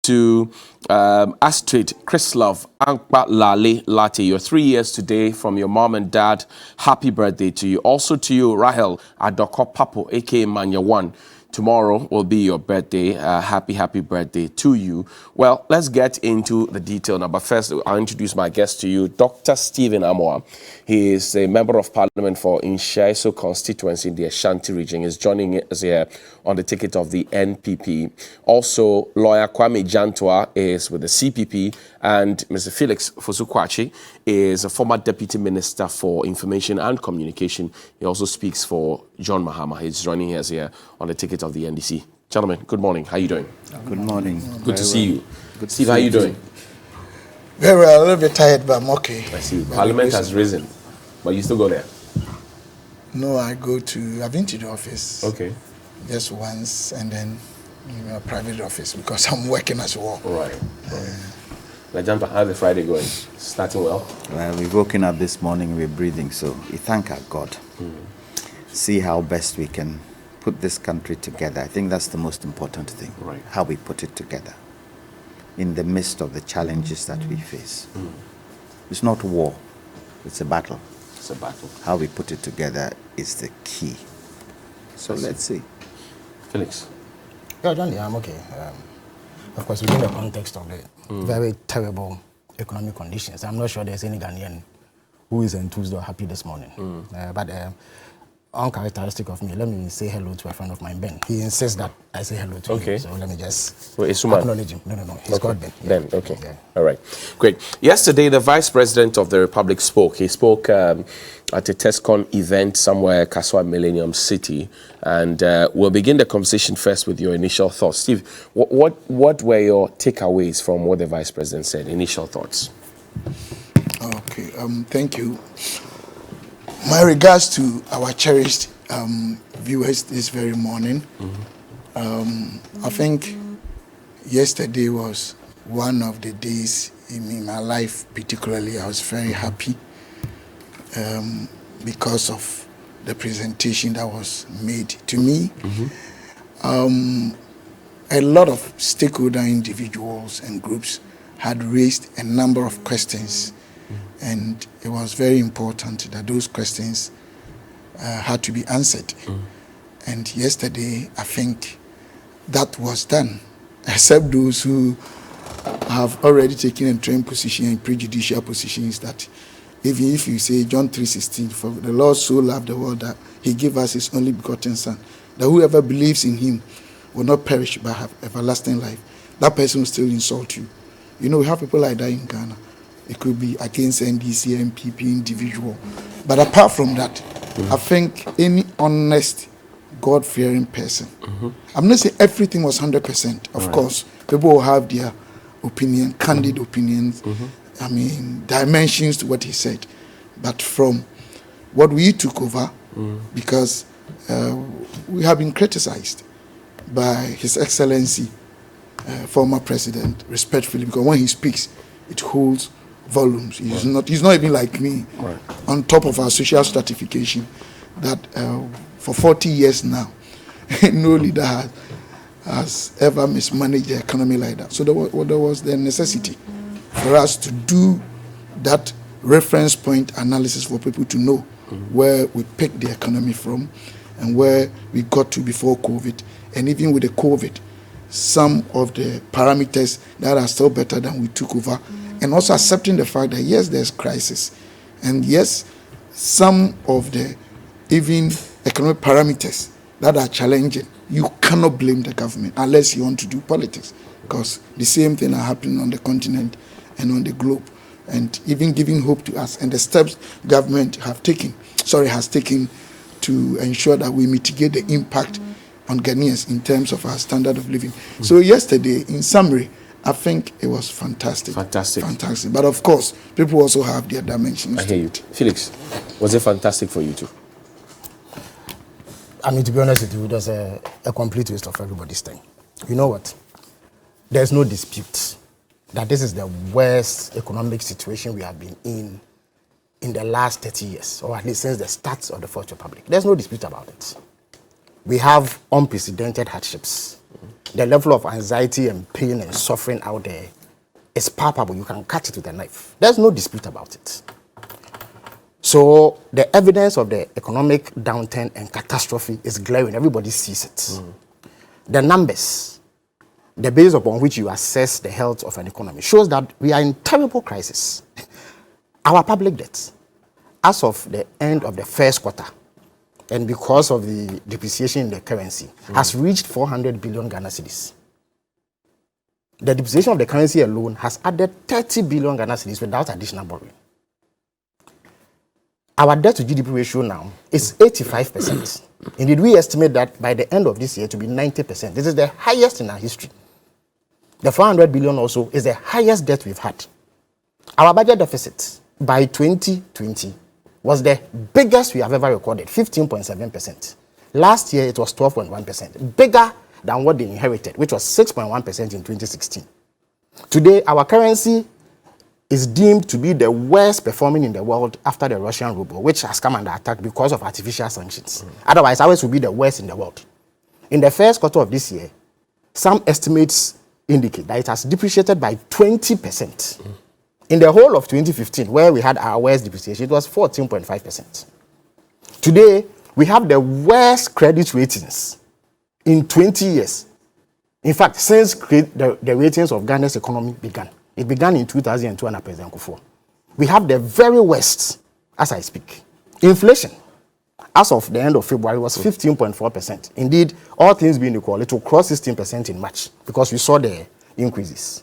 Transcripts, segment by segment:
to Astrid Krislov Ankpa Lale Latte. You're 3 years today from your mom and dad. Happy birthday to you. Also to you, Rahel Adoko Papo, aka Manya 1. Tomorrow will be your birthday. Happy birthday to you. Well, let's get into the detail now. But first, I'll introduce my guest to you, Dr. Stephen Amoah. He is a member of parliament for Inshaiso constituency in the Ashanti region. He's joining us here on the ticket of the NPP. Also, lawyer Kwame Jantua is with the CPP, and Mr. Felix Fosukwachi is a former deputy minister for information and communication. He also speaks for John Mahama. He's joining us here on the ticket of the NDC. Gentlemen, good morning. How are you doing? Good morning. Good to see you. Good Steve, how are you doing? Very well, a little bit tired, but I'm okay. I see. Parliament has risen, but you still go there? No, I've been to the office. Okay. Just once, and then a private office because I'm working as well. Right. Lajanta, how's the Friday going? Starting well? Well, we've woken up this morning, we're breathing, so we thank our God. See how best we can put this country together. I think that's the most important thing, right? How we put it together in the midst of the challenges that we face. It's not war, it's a battle. It's a battle. How we put it together is the key. So let's see. Felix? Yeah, Johnny, I'm okay. Of course, within the context of the very terrible economic conditions, I'm not sure there's any Ghanaian who is enthused or happy this morning. But uncharacteristic of me, let me say hello to a friend of mine, Ben. He insists that I say hello to him. So let me just acknowledge him. No. He's called Ben. Ben, okay. Yeah. All right. Great. Yesterday, the Vice President of the Republic spoke. He spoke at a TESCON event somewhere, Kaswa Millennium City. And we'll begin the conversation first with your initial thoughts. Steve, what were your takeaways from what the Vice President said? Initial thoughts. Okay. Thank you. My regards to our cherished viewers this very morning. I think yesterday was one of the days in my life, particularly. I was very happy because of the presentation that was made to me. A lot of stakeholder individuals and groups had raised a number of questions. And it was very important that those questions had to be answered. And yesterday, I think that was done, except those who have already taken a trained position and prejudicial positions that even if you say John 3:16, for the Lord so loved the world that he gave us his only begotten son, that whoever believes in him will not perish but have everlasting life, that person will still insult you. You know, we have people like that in Ghana. It could be against NDC, MPP, individual. But apart from that, I think any honest, God-fearing person, I'm not saying everything was 100%. Of course, people will have their opinion, candid opinions, I mean, dimensions to what he said. But from what we took over, because we have been criticized by His Excellency, former President, respectfully, because when he speaks, it holds volumes. He's not even like me, on top of our social stratification, that for 40 years now, no leader has ever mismanaged the economy like that. So there was the necessity for us to do that reference point analysis for people to know where we picked the economy from and where we got to before COVID. And even with the COVID, some of the parameters that are still better than we took over. And also accepting the fact that, yes, there's crisis. And yes, some of the even economic parameters that are challenging, you cannot blame the government unless you want to do politics. Because the same thing are happening on the continent and on the globe. And even giving hope to us. And the steps government has taken to ensure that we mitigate the impact on Ghanaians in terms of our standard of living. So yesterday, in summary, I think it was fantastic. Fantastic. But of course, people also have their dimensions. I hear you. Felix, was it fantastic for you too? I mean, to be honest with you, it was a complete waste of everybody's time. You know what? There's no dispute that this is the worst economic situation we have been in the last 30 years, or at least since the start of the Fourth Republic. There's no dispute about it. we have unprecedented hardships. The level of anxiety and pain and suffering out there is palpable. You can cut it with a knife. There's no dispute about it. So the evidence of the economic downturn and catastrophe is glaring. Everybody sees it. The numbers, the base upon which you assess the health of an economy, shows that we are in terrible crisis. Our public debt, as of the end of the first quarter, and because of the depreciation in the currency, has reached 400 billion Ghana cedis. The depreciation of the currency alone has added 30 billion Ghana cedis without additional borrowing. Our debt to GDP ratio now is 85%. Indeed, we estimate that by the end of this year to be 90%. This is the highest in our history. The 400 billion also is the highest debt we've had. Our budget deficit by 2020 was the biggest we have ever recorded, 15.7%. Last year, it was 12.1%, bigger than what they inherited, which was 6.1% in 2016. Today, our currency is deemed to be the worst performing in the world after the Russian ruble, which has come under attack because of artificial sanctions. Otherwise, ours would be the worst in the world. In the first quarter of this year, some estimates indicate that it has depreciated by 20%. In the whole of 2015, where we had our worst depreciation, it was 14.5%. Today, we have the worst credit ratings in 20 years. In fact, since the ratings of Ghana's economy began. It began in 2002 under President Kufuor. We have the very worst as I speak. Inflation, as of the end of February, was 15.4%. Indeed, all things being equal, it will cross 16% in March because we saw the increases.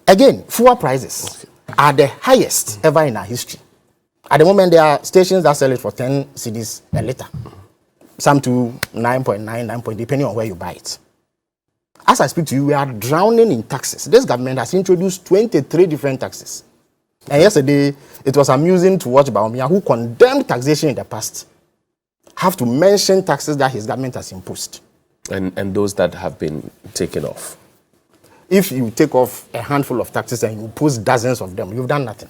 Again, fuel prices are the highest ever in our history. At the moment, there are stations that sell it for 10 cedis a litre. Some to 9.9, 9.8, depending on where you buy it. As I speak to you, we are drowning in taxes. This government has introduced 23 different taxes. And yesterday, it was amusing to watch Baumia, who condemned taxation in the past, have to mention taxes that his government has imposed. And those that have been taken off. If you take off a handful of taxes and you impose dozens of them, you've done nothing.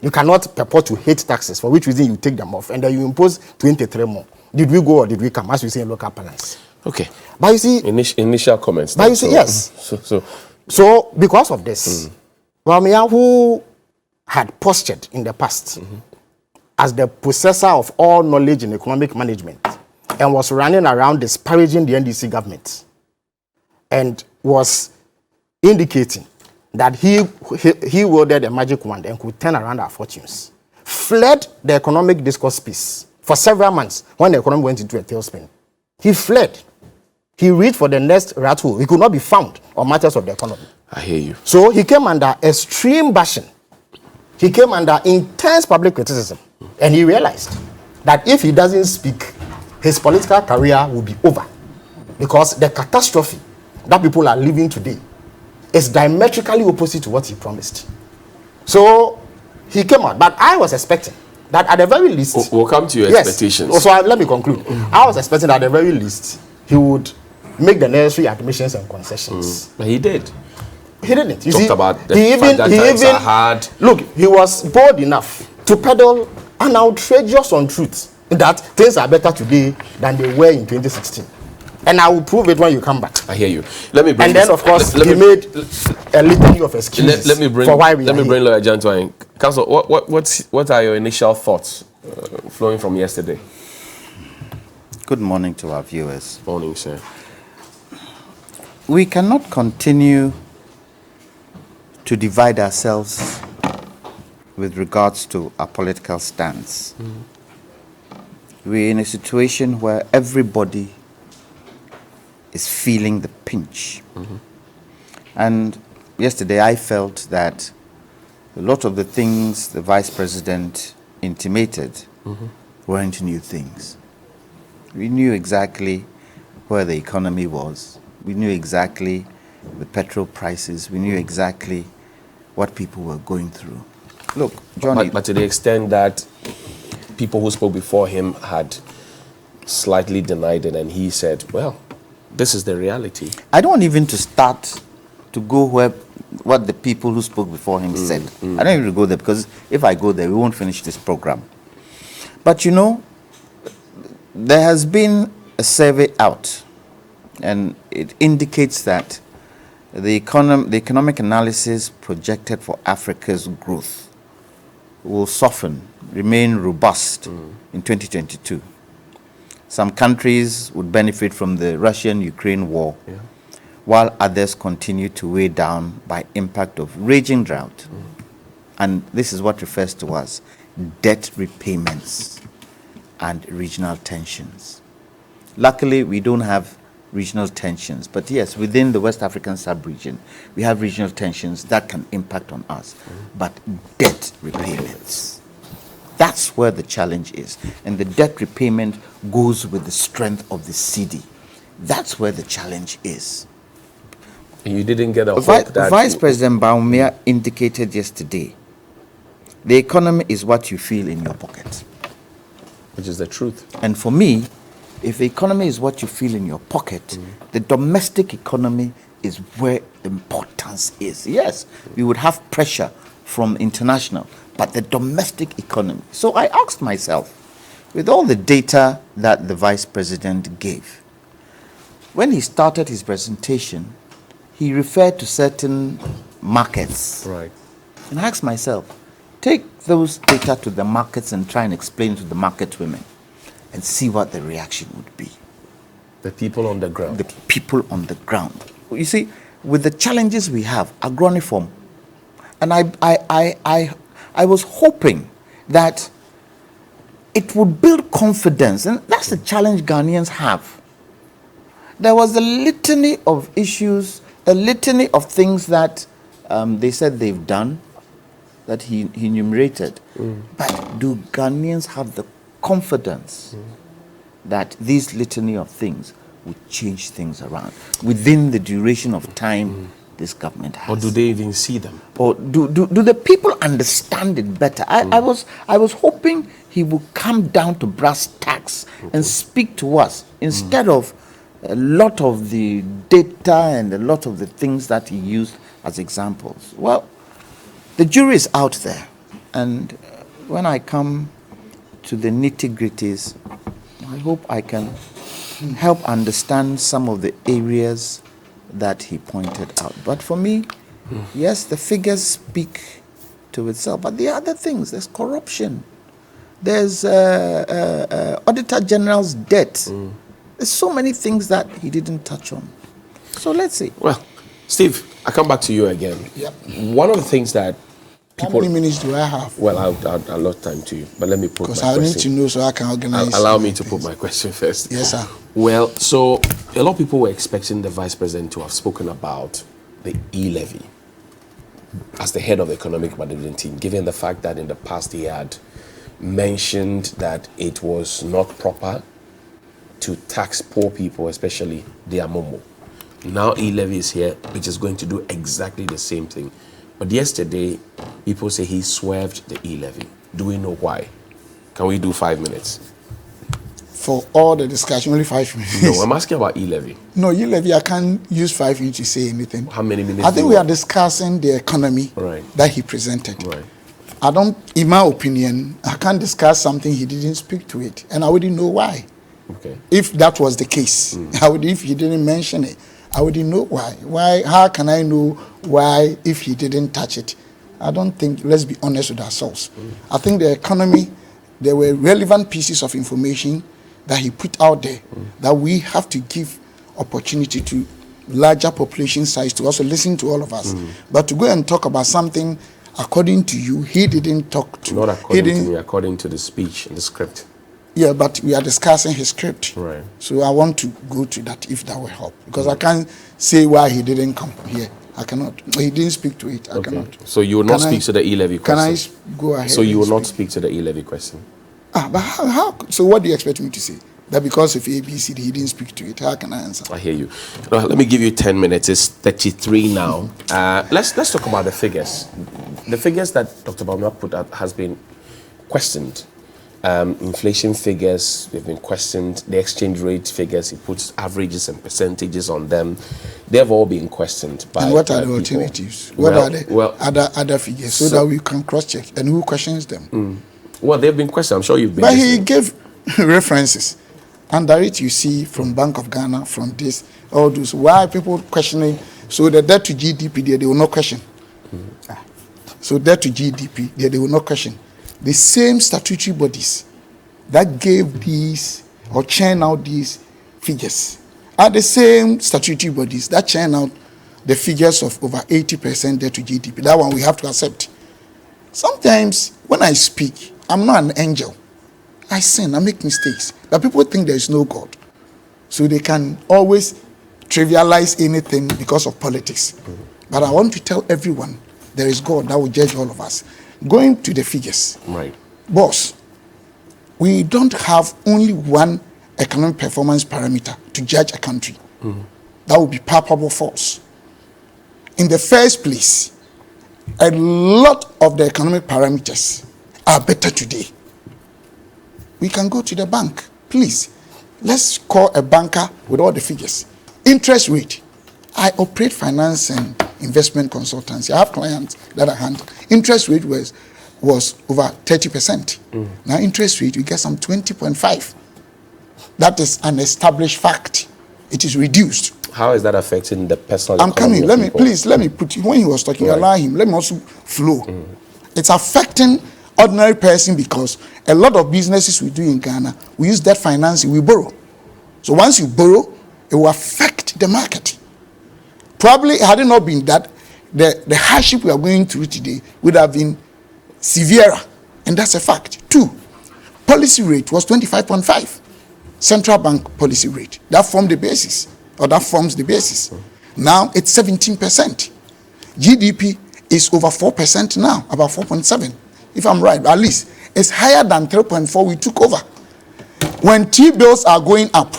You cannot purport to hate taxes, for which reason you take them off, and then you impose 23 more. Did we go or did we come, as we say in local parlance? Okay. But you see... Initial comments. But you see, yes. So because of this, Baumia, who had postured in the past as the possessor of all knowledge in economic management and was running around disparaging the NDC government and was indicating that he wielded a magic wand and could turn around our fortunes, fled the economic discourse piece for several months when the economy went into a tailspin. He fled. He reached for the next rat hole. He could not be found on matters of the economy. I hear you. So he came under extreme bashing. He came under intense public criticism. And he realized that if he doesn't speak, his political career will be over. Because the catastrophe that people are living today is diametrically opposite to what he promised. So he came out. But I was expecting that at the very least... We'll come to your expectations. So let me conclude. I was expecting that at the very least, he would make the necessary admissions and concessions. But he did. He didn't. You Talked see, about the fact that times are hard. Look, he was bold enough to peddle an outrageous untruth that things are better today than they were in 2016. And I will prove it when you come back. I hear you. Let me bring and then, of course, he made a litany of excuses for why we are here. Let me bring Lawyer Janto in. Counsel, what are your initial thoughts flowing from yesterday? Good morning to our viewers. Morning, sir. We cannot continue to divide ourselves with regards to our political stance. We're in a situation where everybody is feeling the pinch. And yesterday I felt that a lot of the things the Vice President intimated weren't new things. We knew exactly where the economy was. We knew exactly the petrol prices. We knew exactly what people were going through. Look, Johnny... But to the extent that people who spoke before him had slightly denied it, and he said, well, this is the reality. I don't want even to start to go what the people who spoke before him said. I don't even go there, because if I go there, we won't finish this program. But you know, There has been a survey out, and it indicates that the economic analysis projected for Africa's growth will soften, remain robust in 2022. Some countries would benefit from the Russian-Ukraine war, while others continue to weigh down by impact of raging drought. And this is what refers to as debt repayments and regional tensions. Luckily, we don't have regional tensions, but yes, within the West African sub-region, we have regional tensions that can impact on us. But debt repayments, that's where the challenge is. And the debt repayment goes with the strength of the cedi. That's where the challenge is. You didn't get a hope that... Vice President Baumia indicated yesterday, the economy is what you feel in your pocket. Which is the truth. And for me, if the economy is what you feel in your pocket, the domestic economy is where the importance is. Yes, we would have pressure from international, but the domestic economy. So I asked myself, with all the data that the Vice President gave, when he started his presentation, he referred to certain markets. Right. And I asked myself, take those data to the markets and try and explain to the market women and see what the reaction would be. The people on the ground. The people on the ground. You see, with the challenges we have, agroniform, and I was hoping that it would build confidence, and that's the challenge Ghanaians have. There was a litany of issues, a litany of things that they said they've done, that he enumerated. But do Ghanaians have the confidence that this litany of things would change things around within the duration of time this government has? Or do they even see them? Or do the people understand it better? I was hoping he would come down to brass tacks and speak to us instead of a lot of the data and a lot of the things that he used as examples. Well, the jury is out there, and when I come to the nitty-gritties, I hope I can help understand some of the areas that he pointed out. But for me, yes, the figures speak to itself, but the other things, there's corruption, there's Auditor General's debt. There's so many things that he didn't touch on. So let's see. Well, Steve, I come back to you again. Yep. One of the things that people... How many minutes do I have? Well, I'll allot time to you, but let me put my Because question. I need to know so I can organize. Allow me to put my question first. Yes, sir. Well, so a lot of people were expecting the Vice President to have spoken about the E-levy as the head of the economic management team, given the fact that in the past he had mentioned that it was not proper to tax poor people, especially the Amomo. Now E-levy is here, which is going to do exactly the same thing. But yesterday, people say he swerved the E-levy. Do we know why? Can we do 5 minutes? For all the discussion, only 5 minutes. No, I'm asking about E-levy. No, E-levy, I can't use 5 minutes to say anything. How many minutes? I think we are discussing the economy that he presented. Right. I don't, in my opinion, I can't discuss something he didn't speak to it, and I wouldn't know why. Okay. If that was the case, if he didn't mention it, I wouldn't know why. Why? How can I know why if he didn't touch it? I don't think, let's be honest with ourselves. I think the economy, there were relevant pieces of information that he put out there that we have to give opportunity to larger population size to also listen to all of us. But to go and talk about something according to you, he didn't talk to. Not according to me, according to the speech and the script. Yeah, but we are discussing his script. Right. So I want to go to that if that will help. Because I can't say why he didn't come here. I cannot. He didn't speak to it. I cannot. So you will not speak to the E-levy question? Can I go ahead? So you will not speak to the E-levy question? But how? So what do you expect me to say? That because of ABC, he didn't speak to it. How can I answer? I hear you. Let me give you 10 minutes. It's 33 now. Let's talk about the figures. The figures that Dr. Baumia put out has been questioned. Inflation figures, they've been questioned. The exchange rate figures, he puts averages and percentages on them. They've all been questioned by And what are the people. alternatives? What are the other figures so that we can cross-check? And who questions them? Well, they've been questioned. I'm sure you've been But listening. he gave references. Under it, you see from Bank of Ghana, from this, all those. Why are people questioning? So the debt to GDP, they will not question. So debt to GDP, they will not question. The same statutory bodies that gave these or churn out these figures are the same statutory bodies that churn out the figures of over 80% debt to GDP. That one we have to accept. Sometimes when I speak, I'm not an angel. I sin, I make mistakes. But people think there is no God. So they can always trivialize anything because of politics. But I want to tell everyone there is God that will judge all of us. Going to the figures. Right. Boss, we don't have only one economic performance parameter to judge a country. That would be palpable force. In the first place, a lot of the economic parameters are better today. We can go to the bank. Please, let's call a banker with all the figures. Interest rate. I operate finance and investment consultancy. I have clients that I handle. Interest rate was over 30%. Now interest rate, we get some 20.5. That is an established fact. It is reduced. How is that affecting the personal I'm economy coming. of people? Let me put you, when he was talking, Right. allow him. Let me also flow. It's affecting ordinary person because a lot of businesses we do in Ghana, we use debt financing, we borrow. So once you borrow, it will affect the market. Probably had it not been that, the hardship we are going through today would have been severer. And that's a fact. 2, policy rate was 25.5. Central bank policy rate. That formed the basis, or that forms the basis. Now it's 17%. GDP is over 4% now, about 4.7. If I'm right, at least it's higher than 3.4 we took over. When T-bills are going up,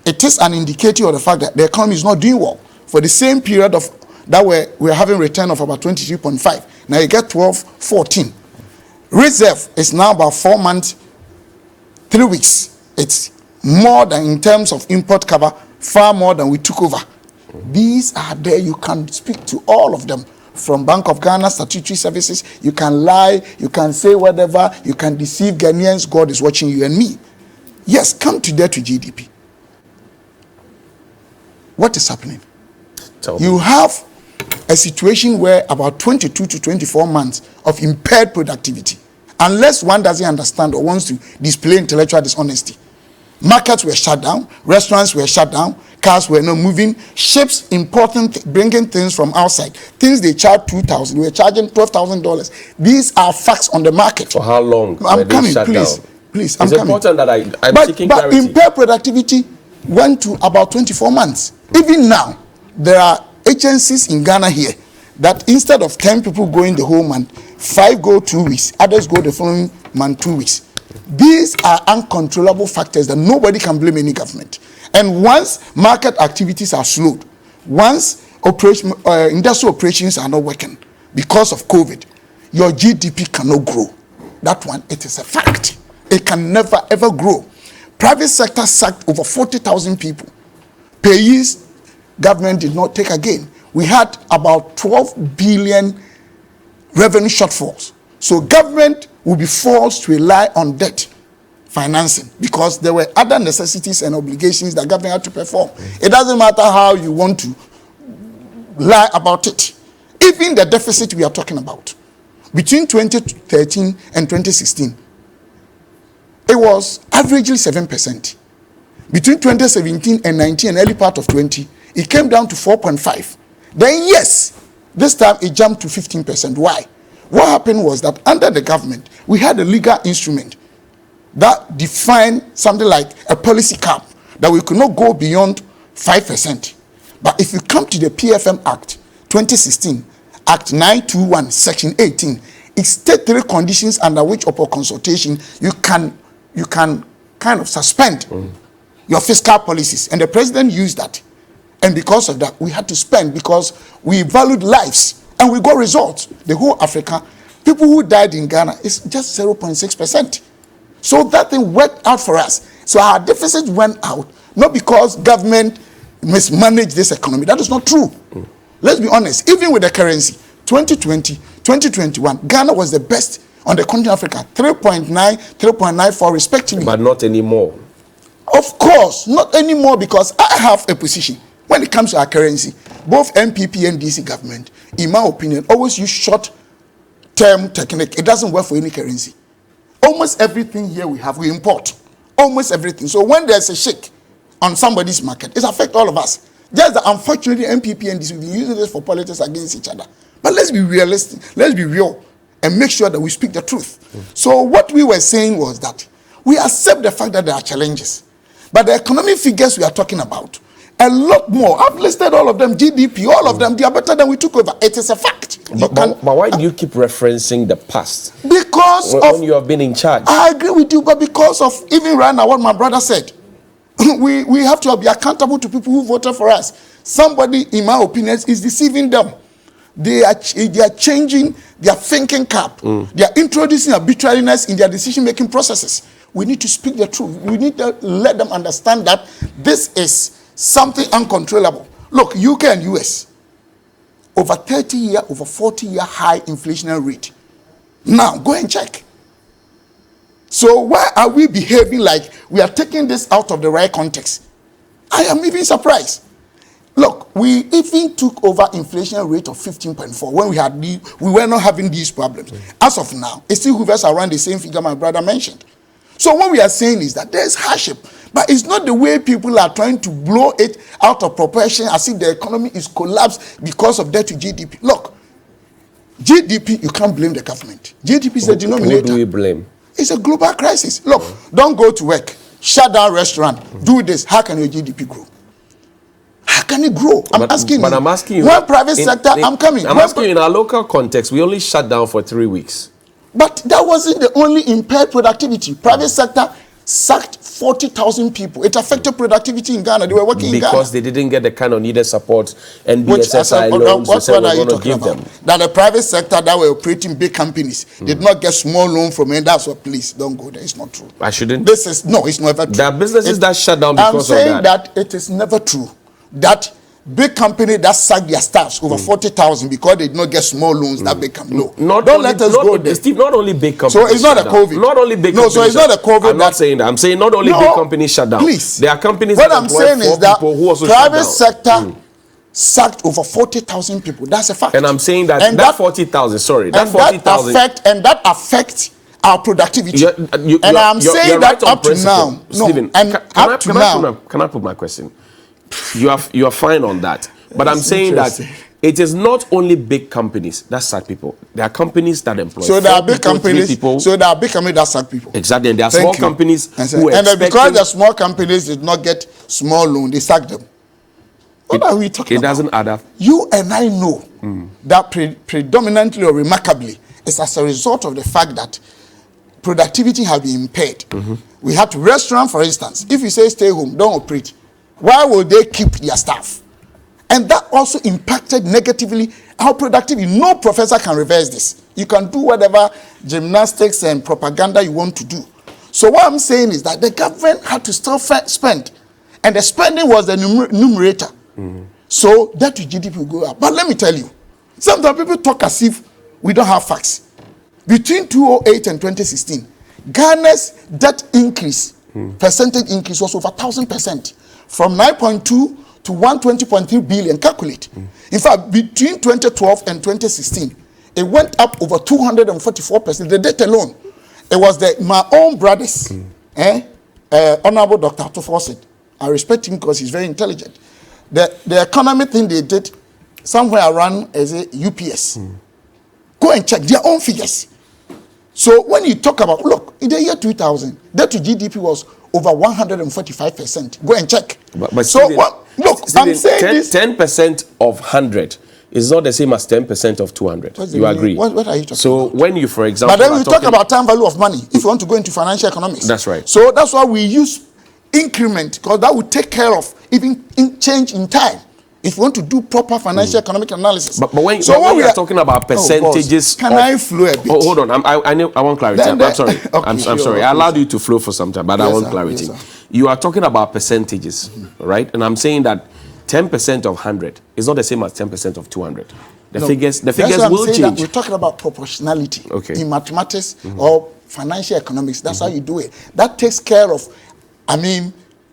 it is an indicator of the fact that the economy is not doing well. For the same period of that we're having return of about 23.5. Now you get 12, 14. Reserve is now about 4 months, 3 weeks. It's more than, in terms of import cover, far more than we took over. These are there. You can speak to all of them. From Bank of Ghana, statutory services, you can lie, you can say whatever, you can deceive Ghanaians. God is watching you and me. Yes, come to debt to GDP. What is happening? You have a situation where about 22 to 24 months of impaired productivity, unless one doesn't understand or wants to display intellectual dishonesty. Markets were shut down, restaurants were shut down, cars were not moving, ships bringing things from outside. Things they charge $2,000, we were charging $12,000. These are facts on the market. For how long? I'm coming, please. Please, I'm it's coming. important that I'm seeking but clarity. impaired productivity went to about 24 months. Even now, there are agencies in Ghana here that instead of 10 people going the whole month, 5 go 2 weeks, others go the following month 2 weeks. These are uncontrollable factors that nobody can blame any government. And once market activities are slowed, once industrial operations are not working because of COVID, your GDP cannot grow. That one, it is a fact. It can never ever grow. Private sector sacked over 40,000 people. Payees, government did not take again. We had about 12 billion revenue shortfalls. So government will be forced to rely on debt financing because there were other necessities and obligations that government had to perform. It doesn't matter how you want to lie about it. Even the deficit we are talking about, between 2013 and 2016, it was averagely 7%. Between 2017 and 19 and early part of 20, it came down to 4.5. Then yes, this time it jumped to 15%. Why? What happened was that under the government, we had a legal instrument that defined something like a policy cap, that we could not go beyond 5%. But if you come to the PFM Act 2016, Act 921, Section 18, it states 3 conditions under which upon consultation you can kind of suspend your fiscal policies. And the president used that. And because of that, we had to spend because we valued lives and we got results. The whole Africa, people who died in Ghana is just 0.6%. So that thing worked out for us. So our deficit went out, not because government mismanaged this economy. That is not true. Let's be honest. Even with the currency, 2020, 2021, Ghana was the best on the continent of Africa, 3.9, 3.94 respectively. But not anymore. Of course, not anymore, because I have a position. When it comes to our currency, both MPP and DC government, in my opinion, always use short-term technique. It doesn't work for any currency. Almost everything here we import. Almost everything. So when there's a shake on somebody's market, it affects all of us. Just that unfortunately, MPP and DC will be using this for politics against each other. But let's be realistic. Let's be real and make sure that we speak the truth. So what we were saying was that we accept the fact that there are challenges. But the economic figures we are talking about, a lot more. I've listed all of them, GDP, all of them, they are better than we took over. It is a fact. But why do you keep referencing the past? Because when you have been in charge. I agree with you, but because of even right now what my brother said, we have to be accountable to people who voted for us. Somebody, in my opinion, is deceiving them. They are changing their thinking cap. They are introducing arbitrariness in their decision-making processes. We need to speak the truth. We need to let them understand that this is something uncontrollable. Look, UK and US, over 30-year, over 40-year high inflationary rate. Now, go and check. So why are we behaving like we are taking this out of the right context? I am even surprised. Look, we even took over inflation rate of 15.4 when we were not having these problems. As of now, it still hovers around the same figure my brother mentioned. So what we are saying is that there's hardship, but it's not the way people are trying to blow it out of proportion as if the economy is collapsed because of debt to GDP. Look, GDP, you can't blame the government. GDP is the denominator. Who do we blame? It's a global crisis. Look, don't go to work, shut down restaurant, do this. How can your GDP grow? How can it grow? I'm asking you. One private sector, I'm coming. I'm asking you, in our local context, we only shut down for 3 weeks. But that wasn't the only impaired productivity. Private sector sacked 40,000 people. It affected productivity in Ghana. They were working in Ghana. Because they didn't get the kind of needed support and BSSI loans we said we're going to give them. That the private sector that were operating big companies did not get small loan from them. That's what, please, don't go there. It's not true. I shouldn't? No, it's never true. There are businesses that shut down because of that. I'm saying that it is never true. That big company that sacked their staffs over 40,000 because they did not get small loans, that big company. No, don't let us go there. Steve, not only big companies. So it's not a COVID. Not only big companies. No, so it's not a COVID. I'm not saying that. I'm saying not only big companies shut down. Please. There are companies what that I'm saying is that private sector sacked over 40,000 people. That's a fact. And I'm saying that that 40,000, sorry, that 40,000. That affects our productivity. I'm saying that up to now. Stephen, can I put my question? You are fine on that. But I'm saying that it is not only big companies that sack people. There are companies that employ. So there are big companies. So there are big companies that sack people. Exactly, and there are small companies who and because the small companies did not get small loan, they sack them. What are we talking about? It doesn't add up. You and I know that predominantly or remarkably, it's as a result of the fact that productivity has been impaired. We have to restaurant, for instance. If you say stay home, don't operate, why will they keep their staff? And that also impacted negatively our productivity. No professor can reverse this. You can do whatever gymnastics and propaganda you want to do. So what I'm saying is that the government had to still spend. And the spending was the numerator. So that to GDP will go up. But let me tell you, sometimes people talk as if we don't have facts. Between 2008 and 2016, Ghana's debt increase, percentage increase was over 1,000%. From 9.2 to 120.3 billion, calculate. In fact, between 2012 and 2016, it went up over 244%. The debt alone, it was my own brothers, Honorable Dr. Atufo, I respect him because he's very intelligent. The economy thing they did somewhere around as a UPS. Go and check their own figures. So when you talk about, look, in the year 2000, debt to GDP was over 145%. Go and check. But so Stephen, what? Look, Stephen, I'm saying 10% of 100 is not the same as 10% of 200. You agree? What are you talking so about? When you, for example, but then we talk about time value of money. If you want to go into financial economics, that's right. So that's why we use increment, because that would take care of even change in time. If you want to do proper financial economic analysis. But when we are talking about percentages, can I flow a bit? Oh, hold on. I want clarity. I'm sorry. Okay, I'm sorry. I allowed you to flow for some time, but I want clarity. You are talking about percentages, right? And I'm saying that 10% of 100 is not the same as 10% of 200. The figures will change. We're talking about proportionality in mathematics or financial economics. That's how you do it. That takes care of,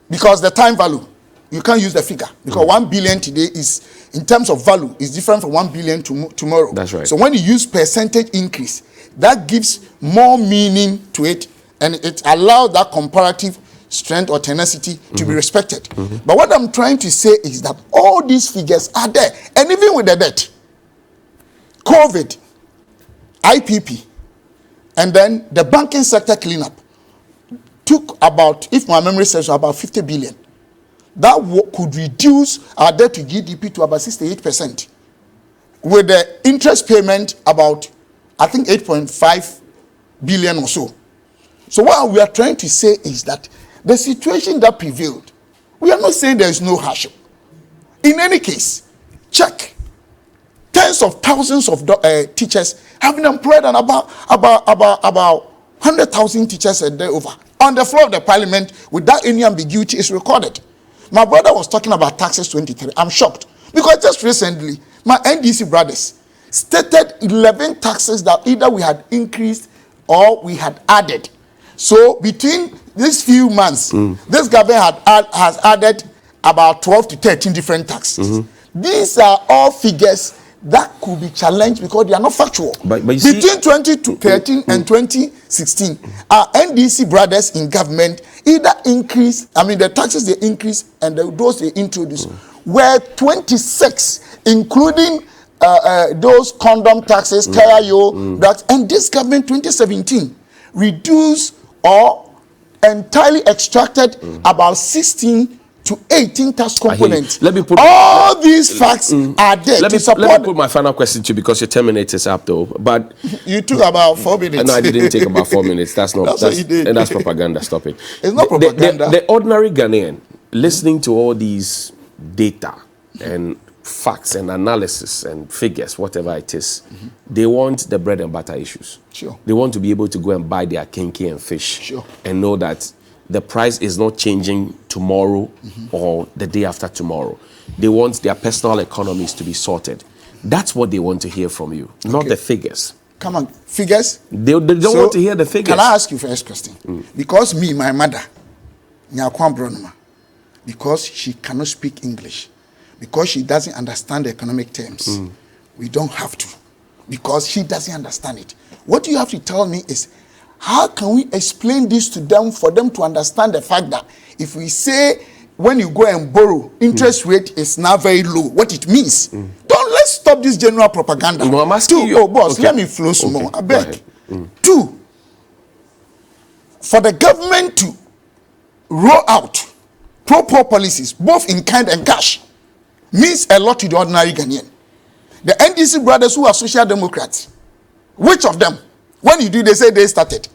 because the time value, you can't use the figure because 1 billion today is, in terms of value, is different from 1 billion tomorrow. That's right. So when you use percentage increase, that gives more meaning to it, and it allows that comparative strength or tenacity to be respected. But what I'm trying to say is that all these figures are there, and even with the debt, COVID, IPP, and then the banking sector cleanup took about, if my memory serves, about 50 billion. That could reduce our debt to GDP to about 68%. With the interest payment about, I think, 8.5 billion or so. So what we are trying to say is that the situation that prevailed, we are not saying there is no hardship. In any case, check. Tens of thousands of teachers have been employed, and about 100,000 teachers a day over. On the floor of the parliament, without any ambiguity, is recorded. My brother was talking about taxes 23. I'm shocked because just recently, my NDC brothers stated 11 taxes that either we had increased or we had added. So between these few months, this government has added about 12 to 13 different taxes. These are all figures that could be challenged because they are not factual. But between 2013 and 2016, our NDC brothers in government either increase, the taxes they increase and those they introduce were 26, including those condom taxes, tax, and this government 2017 reduced or entirely extracted about 16 to 18 tax components. Let me put all these facts are there to support. Let me put my final question to you because your 10 minutes is up though. But you took about 4 minutes. No, I didn't take about 4 minutes. That's not what you did. And that's propaganda. Stop it. It's not propaganda. The ordinary Ghanaian listening to all these data and facts and analysis and figures, whatever it is, they want the bread and butter issues. Sure. They want to be able to go and buy their kinky and fish. Sure. And know that the price is not changing tomorrow or the day after tomorrow. They want their personal economies to be sorted. That's what they want to hear from you, not the figures. Come on, figures? They don't want to hear the figures. Can I ask you first question? Because my mother, because she cannot speak English, because she doesn't understand the economic terms, we don't have to. Because she doesn't understand it. What you have to tell me is, how can we explain this to them for them to understand the fact that if we say when you go and borrow, interest rate is now very low, what it means? Let's stop this general propaganda. No, I'm asking you. Oh, boss, let me flow some more. I beg. 2, for the government to roll out pro-poor policies, both in kind and cash, means a lot to the ordinary Ghanaian. The NDC brothers who are social democrats, which of them? When you do, they say they started.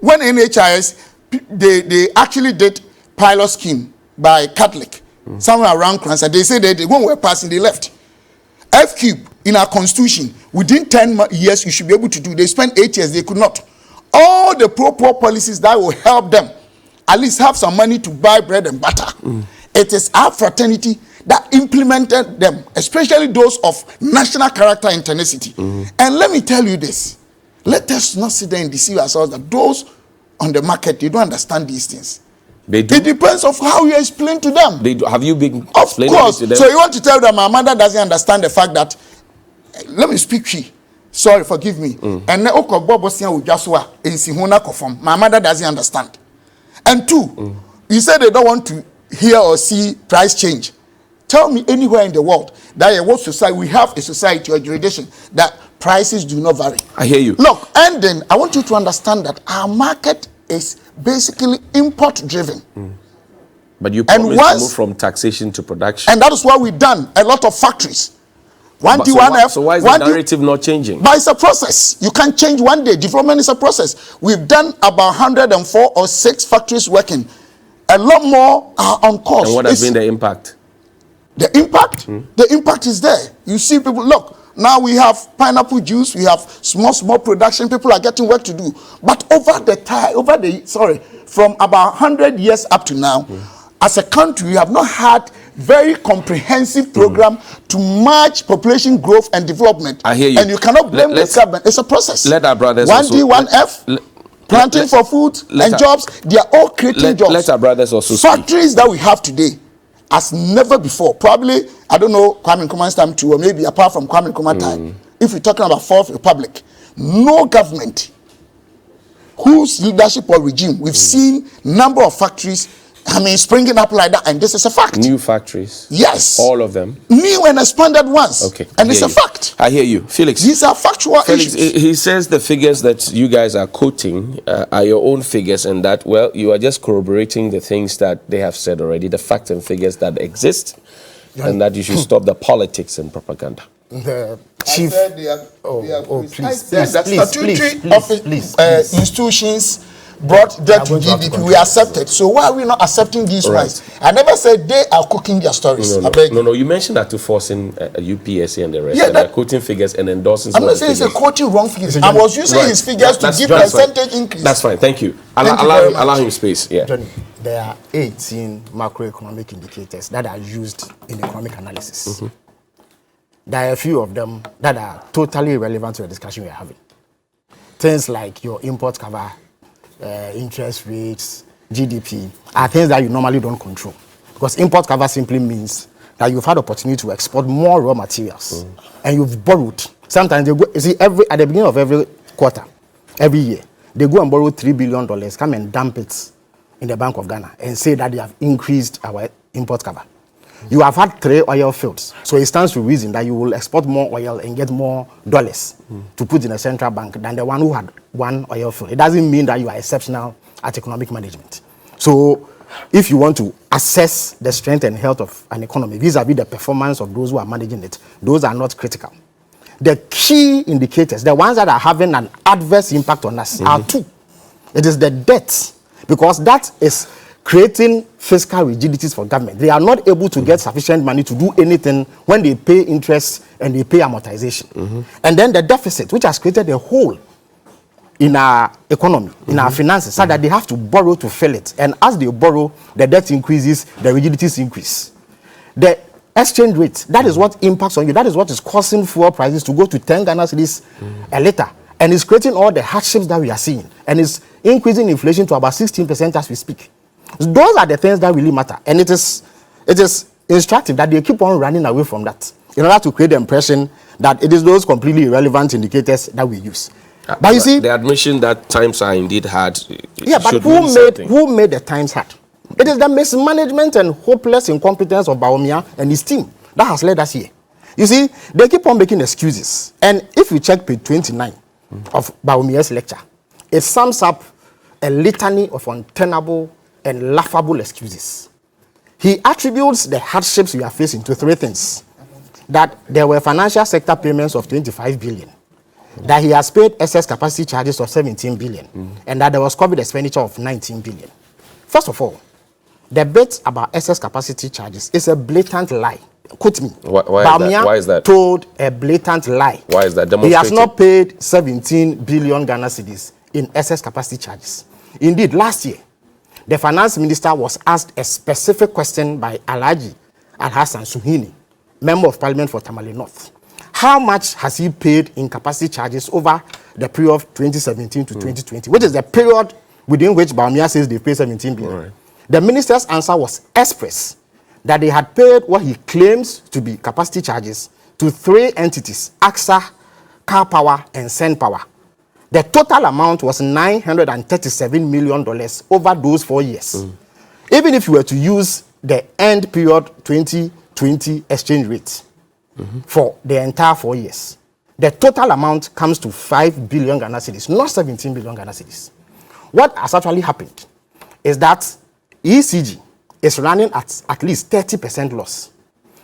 When NHIS, they actually did pilot scheme by Catholic, somewhere around Kransa. They say that when we were passing, they left. F-Cube, in our constitution, within 10 years, you should be able to do. They spent 8 years, they could not. All the pro-poor policies that will help them at least have some money to buy bread and butter. It is our fraternity that implemented them, especially those of national character and tenacity. And let me tell you this. Let us not sit there and deceive ourselves that those on the market, they don't understand these things. They do. It depends on how you explain to them. They do. Have you been Of explaining course. it to them? So you want to tell them my mother doesn't understand the fact that, let me speak she. Sorry, forgive me. And my mother doesn't understand. And 2, you said they don't want to hear or see price change. Tell me anywhere in the world that a world society, we have a society or jurisdiction that prices do not vary. I hear you. Look, and then I want you to understand that our market is basically import driven. But you promised to move from taxation to production. And that is why we've done a lot of factories. So why is the narrative not changing? But it's a process. You can't change one day. Development is a process. We've done about 104 or 6 factories working. A lot more are on course. And what has been the impact? The impact is there. You see people, look, now we have pineapple juice, we have small production, people are getting work to do. But from about 100 years up to now, as a country, we have not had very comprehensive program to match population growth and development. I hear you. And you cannot blame the government. It's a process. Let our brothers 1D, 1F. planting for food and jobs. They are all creating jobs. Let our brothers also speak. Factories that we have today, as never before. Probably, I don't know, Kwame Nkrumah's time too, or maybe apart from Kwame Nkrumah's time. If we're talking about Fourth Republic, no government whose leadership or regime we've seen number of factories, springing up like that, and this is a fact. New factories. Yes. All of them. New and expanded ones. Okay. And it's a fact. I hear you. Felix. These are factual issues. He says the figures that you guys are quoting are your own figures, and that, well, you are just corroborating the things that they have said already, the facts and figures that exist, and that you should stop the politics and propaganda. The chief. Please, institutions brought that to GDP. We accepted. So why are we not accepting these ones? I never said they are cooking their stories. No. You mentioned that to forcing UPSA and the rest. They're quoting figures and endorsing. I'm not saying he's quoting wrong figures. I was using his figures to give percentage increase. That's fine. Thank you. Allow him space. Yeah. Johnny, there are 18 macroeconomic indicators that are used in economic analysis. There are a few of them that are totally irrelevant to the discussion we are having. Things like your import cover, interest rates, GDP, are things that you normally don't control. Because import cover simply means that you've had opportunity to export more raw materials and you've borrowed. Sometimes they go, you see, at the beginning of every quarter, every year, they go and borrow $3 billion, come and dump it in the Bank of Ghana and say that they have increased our import cover. You have had 3 oil fields, so it stands to reason that you will export more oil and get more dollars to put in a central bank than the one who had 1 oil field. It doesn't mean that you are exceptional at economic management. So if you want to assess the strength and health of an economy vis-a-vis the performance of those who are managing it, those are not critical. The key indicators, the ones that are having an adverse impact on us, are 2. It is the debt, because that is creating fiscal rigidities for government. They are not able to get sufficient money to do anything when they pay interest and they pay amortization. And then the deficit, which has created a hole in our economy, in our finances, so that they have to borrow to fill it. And as they borrow, the debt increases, the rigidities increase. The exchange rate, that is what impacts on you. That is what is causing fuel prices to go to 10 Ghana cedis a litre. And it's creating all the hardships that we are seeing. And it's increasing inflation to about 16% as we speak. Those are the things that really matter. And it is instructive that they keep on running away from that in order to create the impression that it is those completely irrelevant indicators that we use. But you see, the admission that times are indeed hard. Yeah, but who made the times hard? It is the mismanagement and hopeless incompetence of Bawumia and his team that has led us here. You see, they keep on making excuses. And if you check page 29 of Bawumia's lecture, it sums up a litany of untenable and laughable excuses. He attributes the hardships we are facing to 3 things. That there were financial sector payments of 25 billion. That he has paid excess capacity charges of 17 billion. And that there was COVID expenditure of 19 billion. First of all, the bit about excess capacity charges is a blatant lie. Quote me. Why is that? Told a blatant lie. Why is that? He has not paid 17 billion Ghana cedis in excess capacity charges. Indeed, last year, the finance minister was asked a specific question by Alhaji Alhassan Suhini, member of parliament for Tamale North. How much has he paid in capacity charges over the period of 2017 to 2020, which is the period within which Bawumia says they paid 17 billion. Right. The minister's answer was express, that they had paid what he claims to be capacity charges to 3 entities, AXA, Car Power, and Sen Power. The total amount was $937 million over those 4 years. Even if you were to use the end period 2020 exchange rate for the entire 4 years, the total amount comes to 5 billion Ghana cedis, not 17 billion Ghana cedis. What has actually happened is that ECG is running at least 30% loss.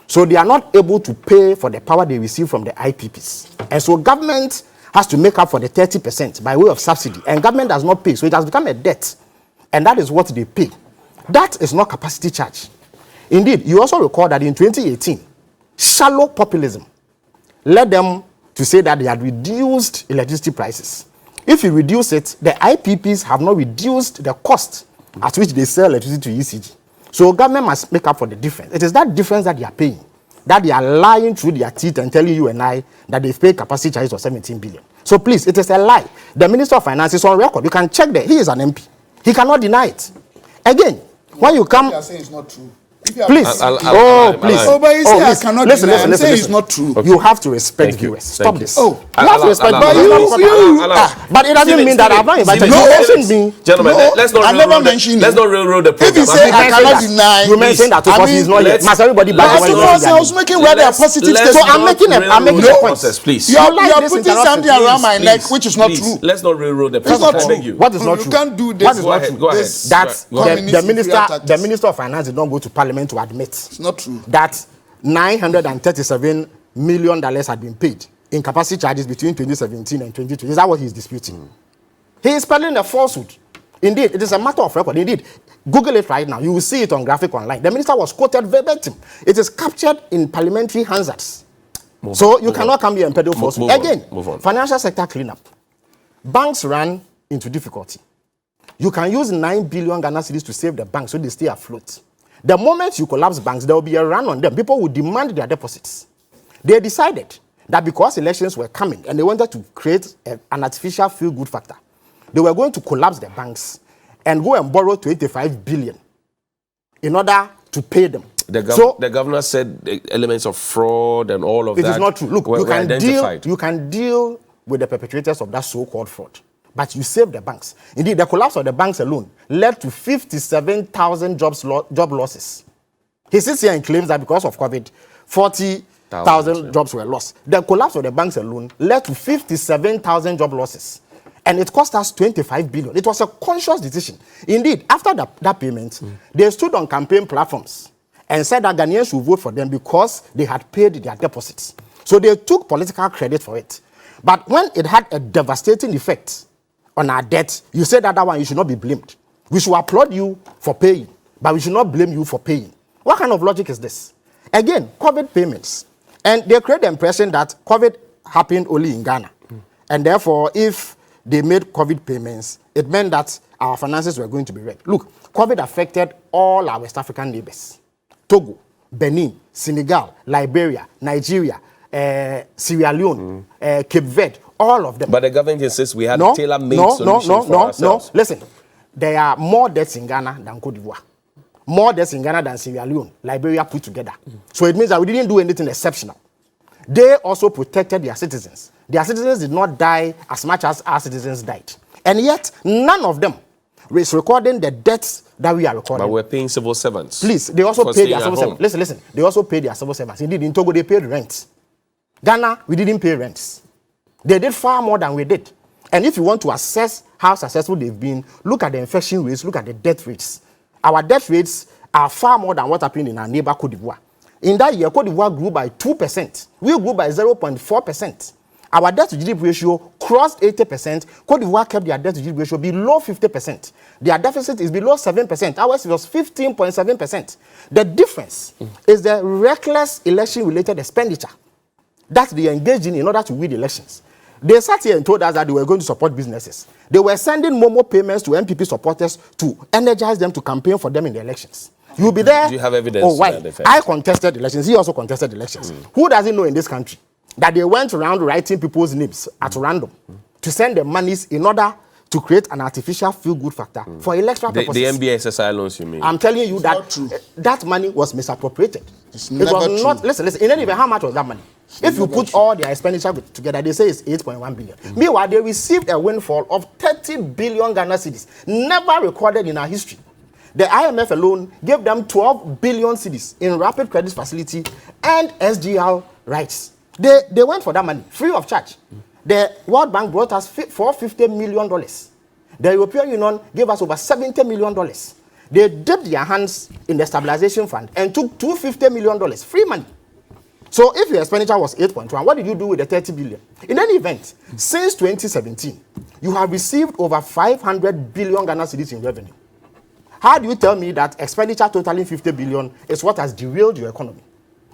So they are not able to pay for the power they receive from the IPPs. And so government has to make up for the 30% by way of subsidy. And government does not pay, so it has become a debt. And that is what they pay. That is not capacity charge. Indeed, you also recall that in 2018, shallow populism led them to say that they had reduced electricity prices. If you reduce it, the IPPs have not reduced the cost at which they sell electricity to ECG. So government must make up for the difference. It is that difference that they are paying. that they are lying through their teeth and telling you and I that they've paid capacity charges of 17 billion. So please, it is a lie. The Minister of Finance is on record. You can check there. He is an MP. He cannot deny it. Again, when you come... You are saying it's not true. Please. please. Oh, but you say I cannot listen, deny. I'm saying listen. it's not true. Okay. You have to respect Thank you. viewers. Stop Thank this. you. Oh, you have to respect viewers. But it doesn't mean that I've not invited you. Gentlemen, No, let's not I never railroad mentioned let's it. not railroad the If program. you say I cannot deny, you mentioned that I because mean, he's not yet. let's- Must everybody back But when of course, I was making rather a positive statement. So I'm making a point. Please. You are like this putting interruption. something around my neck, Please, which is not please, true. Let's not railroad the It's program. not I true. beg you. What is not You true? can't do this. What is Go not ahead, true? go ahead. This- That Go ahead. the Minister of Finance did not go to Parliament to admit It's not true. that $937 million had been paid in capacity charges between 2017 and 2020. Is that what he is disputing? He is peddling a falsehood. Indeed, it is a matter of record. Indeed, Google it right now. You will see it on graphic online. The minister was quoted verbatim. It is captured in parliamentary Hansards. So you cannot come here and peddle falsehood. Again, move on. financial sector cleanup. Banks ran into difficulty. You can use 9 billion Ghana cedis to save the banks so they stay afloat. The moment you collapse banks, there will be a run on them. People will demand their deposits. They decided that because elections were coming and they wanted to create an artificial feel-good factor, they were going to collapse the banks and go and borrow 25 billion in order to pay them. The governor said the elements of fraud and all of that. It is not true. Look, were identified. you can deal with the perpetrators of that so-called fraud, but you save the banks. Indeed, the collapse of the banks alone led to 57,000 job losses. He sits here and claims that because of COVID, 40,000 jobs were lost. The collapse of the banks alone led to 57,000 job losses. And it cost us 25 billion. It was a conscious decision. Indeed, after that payment, they stood on campaign platforms and said that Ghanaians should vote for them because they had paid their deposits. So they took political credit for it. But when it had a devastating effect on our debt, you said that one you should not be blamed. We should applaud you for paying, but we should not blame you for paying. What kind of logic is this? Again, COVID payments. And they create the impression that COVID happened only in Ghana. And therefore, if they made COVID payments, it meant that our finances were going to be wrecked. Look, COVID affected all our West African neighbors. Togo, Benin, Senegal, Liberia, Nigeria, Sierra Leone, Cape Verde, all of them. But the government insists we had tailor-made solutions for ourselves. Listen, there are more deaths in Ghana than Cote d'Ivoire. More deaths in Ghana than Sierra Leone, Liberia put together. So it means that we didn't do anything exceptional. They also protected their citizens. Their citizens did not die as much as our citizens died. And yet, none of them is recording the deaths that we are recording. But we're paying civil servants. Please, they also paid their civil servants. Listen. They also paid their civil servants. Indeed, in Togo, they paid rent. Ghana, we didn't pay rents. They did far more than we did. And if you want to assess how successful they've been, look at the infection rates, look at the death rates. Our death rates are far more than what happened in our neighbor Cote d'Ivoire. In that year, Cote d'Ivoire grew by 2%. We grew by 0.4%. Our debt to GDP ratio crossed 80%. Cote d'Ivoire kept their debt to GDP ratio below 50%. Their deficit is below 7%. Ours was 15.7%. The difference is the reckless election-related expenditure that they engaged in order to win elections. They sat here and told us that they were going to support businesses. They were sending Momo payments to MPP supporters to energize them to campaign for them in the elections. You'll be there. Do you have evidence? Oh, why? I contested elections. He also contested elections. Who doesn't know in this country that they went around writing people's names at random to send them monies in order to create an artificial feel-good factor for electoral purposes? The MBSSI loans, you mean? I'm telling you not true. that money was misappropriated. It's It never was true. not. Listen. In any event, how much was that money? If you put all their expenditure together, they say it's 8.1 billion. Meanwhile, they received a windfall of 30 billion Ghana cedis, never recorded in our history. The IMF alone gave them 12 billion cedis in rapid credit facility and SGR rights. They went for that money free of charge. The World Bank brought us $450 million. The European Union gave us over $70 million. They dipped their hands in the stabilization fund and took $250 million, free money. So if your expenditure was 8.1, what did you do with the 30 billion? In any event, since 2017, you have received over 500 billion Ghana cedis in revenue. How do you tell me that expenditure totaling 50 billion is what has derailed your economy?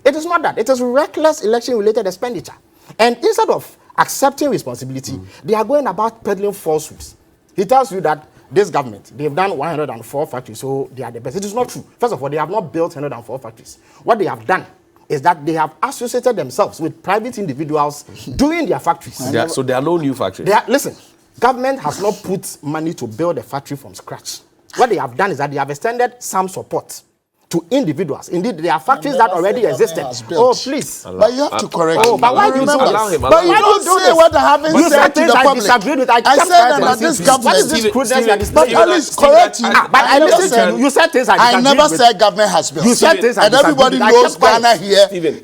It is not that. It is reckless election-related expenditure. And instead of accepting responsibility, they are going about peddling falsehoods. He tells you that this government, they've done 104 factories, so they are the best. It is not true. First of all, they have not built 104 factories. What they have done is that they have associated themselves with private individuals doing their factories. So there are no new factories. Listen, government has not put money to build a factory from scratch. What they have done is that they have extended some support to individuals. Indeed, there are factories that already existed. Oh, please. But you have to correct him. But why do you do Allow this? him. But you don't say what I haven't You said said to things the I public. disagreed with. I said that this government. What is this crudeness that is But not at least correct you. But I listened to you. You said things I I disagreed never with. said government has built. You said things I and everybody disagreed with. I knows kept quiet. Ghana here. Stephen.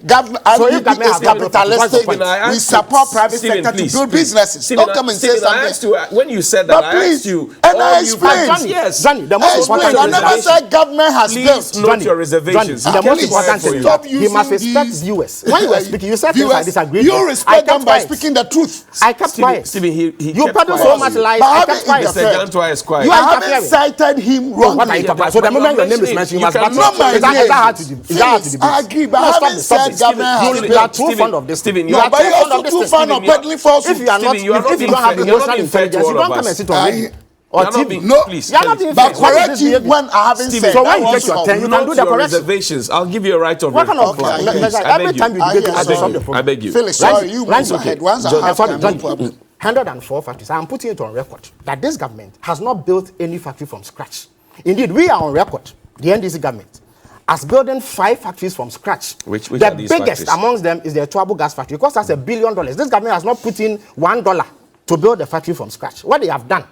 So if government is has not built, capitalistic. what's the point? We support private Stephen, sector please, to build please. businesses. Stephen, Don't come and say Stephen, I asked something. you, when you said that, But I please, asked you. and I all you explained. factors. Yes. Johnny, the most important I never said government has Please built. note your reservations. Johnny, the most Please, important thing is stop that he must using respect these- viewers. When you were speaking, you said things I Viewers, disagreed you with. I respect kept them by quiet. speaking the truth. I kept quiet. Stephen, he You kept peddle so quiet. much lies. But I how kept did quiet. it Mr. Jantua is quiet. You I are haven't interfering. cited him What are wrongly. you talking about? So the But moment you're your name is mentioning- mentioned, you you must cannot- back Not my it. Is that name. how to debate? Is that how to debate? I agree, but No, I stop haven't this, stop said this. government has You built. are too fond of this. Stephen, You are But too you're fond also of this. too thing. fond of Stephen, you are- peddling falsehood. If you are not, Stephen, you are not if you being don't have fair. You're not emotional being fair to intelligence, you all don't of come and us. sit on radio or You're not TV. being- No, please, You are not being but fair. What is correct this you behavior? when I haven't Stephen, said. So when That you was take your all. turn, you can Note do the your correction. reservations. I'll give you a right of What kind of reply. Okay, I beg every you. time you I debate, you hear have to sorry. solve the problem. I beg you. Felix, Right? sorry, you Right? move ahead. Okay. Once I John, have sorry, no John, problem. 104 factories. I am putting it on record that this government has not built any factory from scratch. Indeed, we are on record, the NDC government, as building 5 factories from scratch. Which the are these biggest factories? amongst them is the Tuabu gas factory. It cost us $1 billion. This government has not put in $1 to build a factory from scratch. What they have done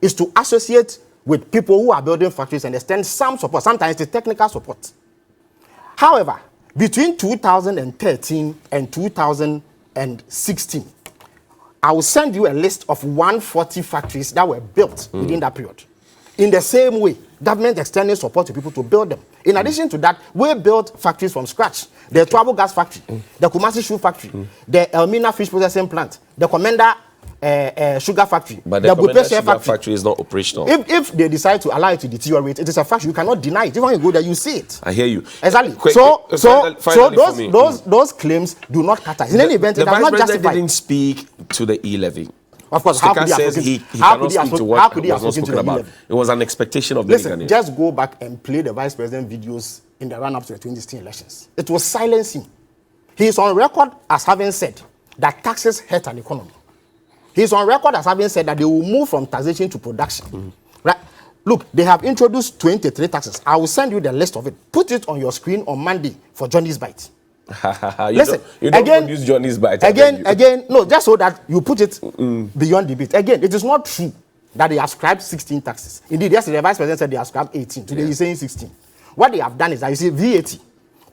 is to associate with people who are building factories and extend some support. Sometimes it's technical support. However, between 2013 and 2016, I will send you a list of 140 factories that were built within that period. In the same way, government extending support to people to build them. In addition to that, we built factories from scratch. The Tuabu gas factory, the Kumasi shoe factory, the Elmina fish processing plant, the Commander sugar factory, But the Bupe Commander Share Sugar factory is not operational. If they decide to allow it to deteriorate, it is a factory. You cannot deny it. Even when you go there, you see it. I hear you. Exactly. Quick, So finally for me. those claims do not cut us. In any event, The it does Vice not President justify. didn't speak to the E-levy. Of course, how could Sticker he have says he spoken- how cannot could he have speak to spoken- what how could he have was not spoken to spoken the about. E-levy? It was an expectation of many Listen, Ghanaians. just go back and play the vice president videos in the run-up to the 2016 elections. It was silencing. He is on record as having said that taxes hurt an economy. He is on record as having said that they will move from taxation to production. Right? Look, they have introduced 23 taxes. I will send you the list of it. Put it on your screen on Monday for Johnny's Bite. Listen, you don't again, produce Johnny's Bite. I beg you. Again, no, just so that you put it beyond debate. Again, it is not true that they ascribed 16 taxes. Indeed, yesterday the vice president said they ascribed 18. Today he's saying 16. What they have done is that you see VAT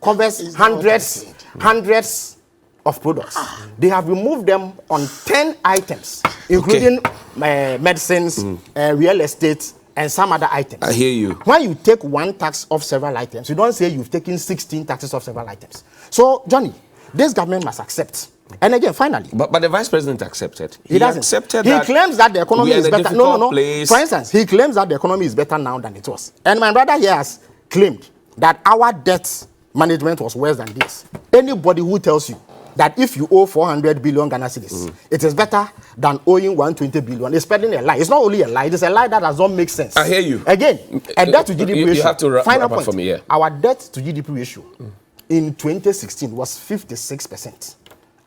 covers hundreds of products. They have removed them on 10 items, including medicines, real estate, and some other items. I hear you. When you take one tax off several items, you don't say you've taken 16 taxes off several items. So, Johnny, this government must accept. And again, finally, But the Vice President accepted. he doesn't. accepted He that claims that the economy we are is in a better. No. difficult place. For instance, he claims that the economy is better now than it was. And my brother here has claimed that our debt management was worse than this. Anybody who tells you that if you owe 400 billion Ghana cedis, it is better than owing 120 billion is spreading a lie. It's not only a lie, it is a lie that does not make sense. I hear you. Again, a debt to GDP You ratio. have to wrap Final up point. for me, yeah. Our debt to GDP ratio in 2016 was 56%.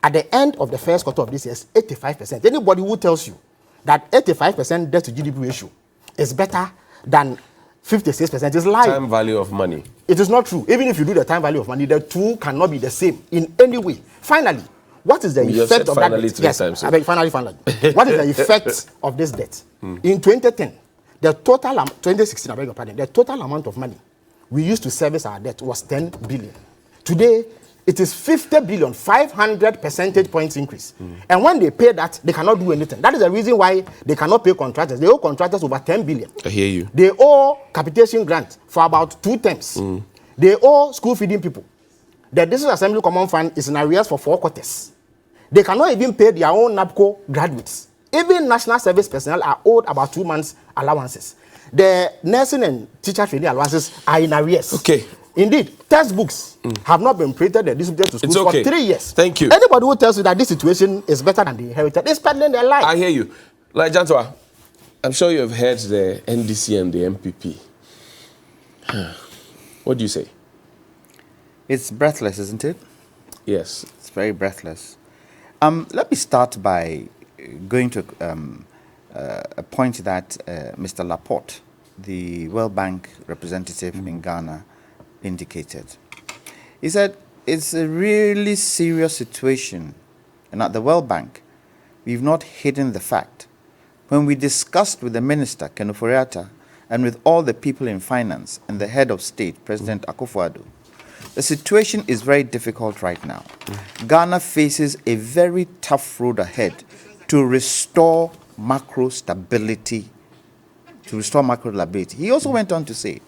At the end of the first quarter of this year, it's 85%. Anybody who tells you that 85% debt to GDP ratio is better than 56% is lying. Time value of money. It is not true. Even if you do the time value of money, the two cannot be the same in any way. Finally, what is the You have effect said of that finally debt? 3 Yes, times, I beg, finally. What is the effect of this debt? In 2010, the total 2016, I beg your pardon, the total amount of money we used to service our debt was 10 billion. Today, it is 50 billion, 500 percentage points increase. And when they pay that, they cannot do anything. That is the reason why they cannot pay contractors. They owe contractors over 10 billion. I hear you. They owe capitation grant for about 2 terms. They owe school feeding people. The District Assembly Common Fund is in arrears for 4 quarters. They cannot even pay their own NABCO graduates. Even national service personnel are owed about 2 months allowances. The nursing and teacher training allowances are in arrears. Okay. Indeed, textbooks have not been printed and distributed to schools okay. for 3 years. Thank you. Anybody who tells you that this situation is better than they inherited is peddling their lie. I hear you. Like Jantua, I'm sure you have heard the NDC and the MPP. What do you say? It's breathless, isn't it? Yes. It's very breathless. Let me start by going to a point that Mr. Laporte, the World Bank representative in Ghana, indicated. He said it's a really serious situation, and at the World Bank, we've not hidden the fact. When we discussed with the minister, Ken Ofori-Atta, and with all the people in finance and the head of state, President Akufo-Addo, the situation is very difficult right now. Ghana faces a very tough road ahead to restore macro stability. He also went on to say,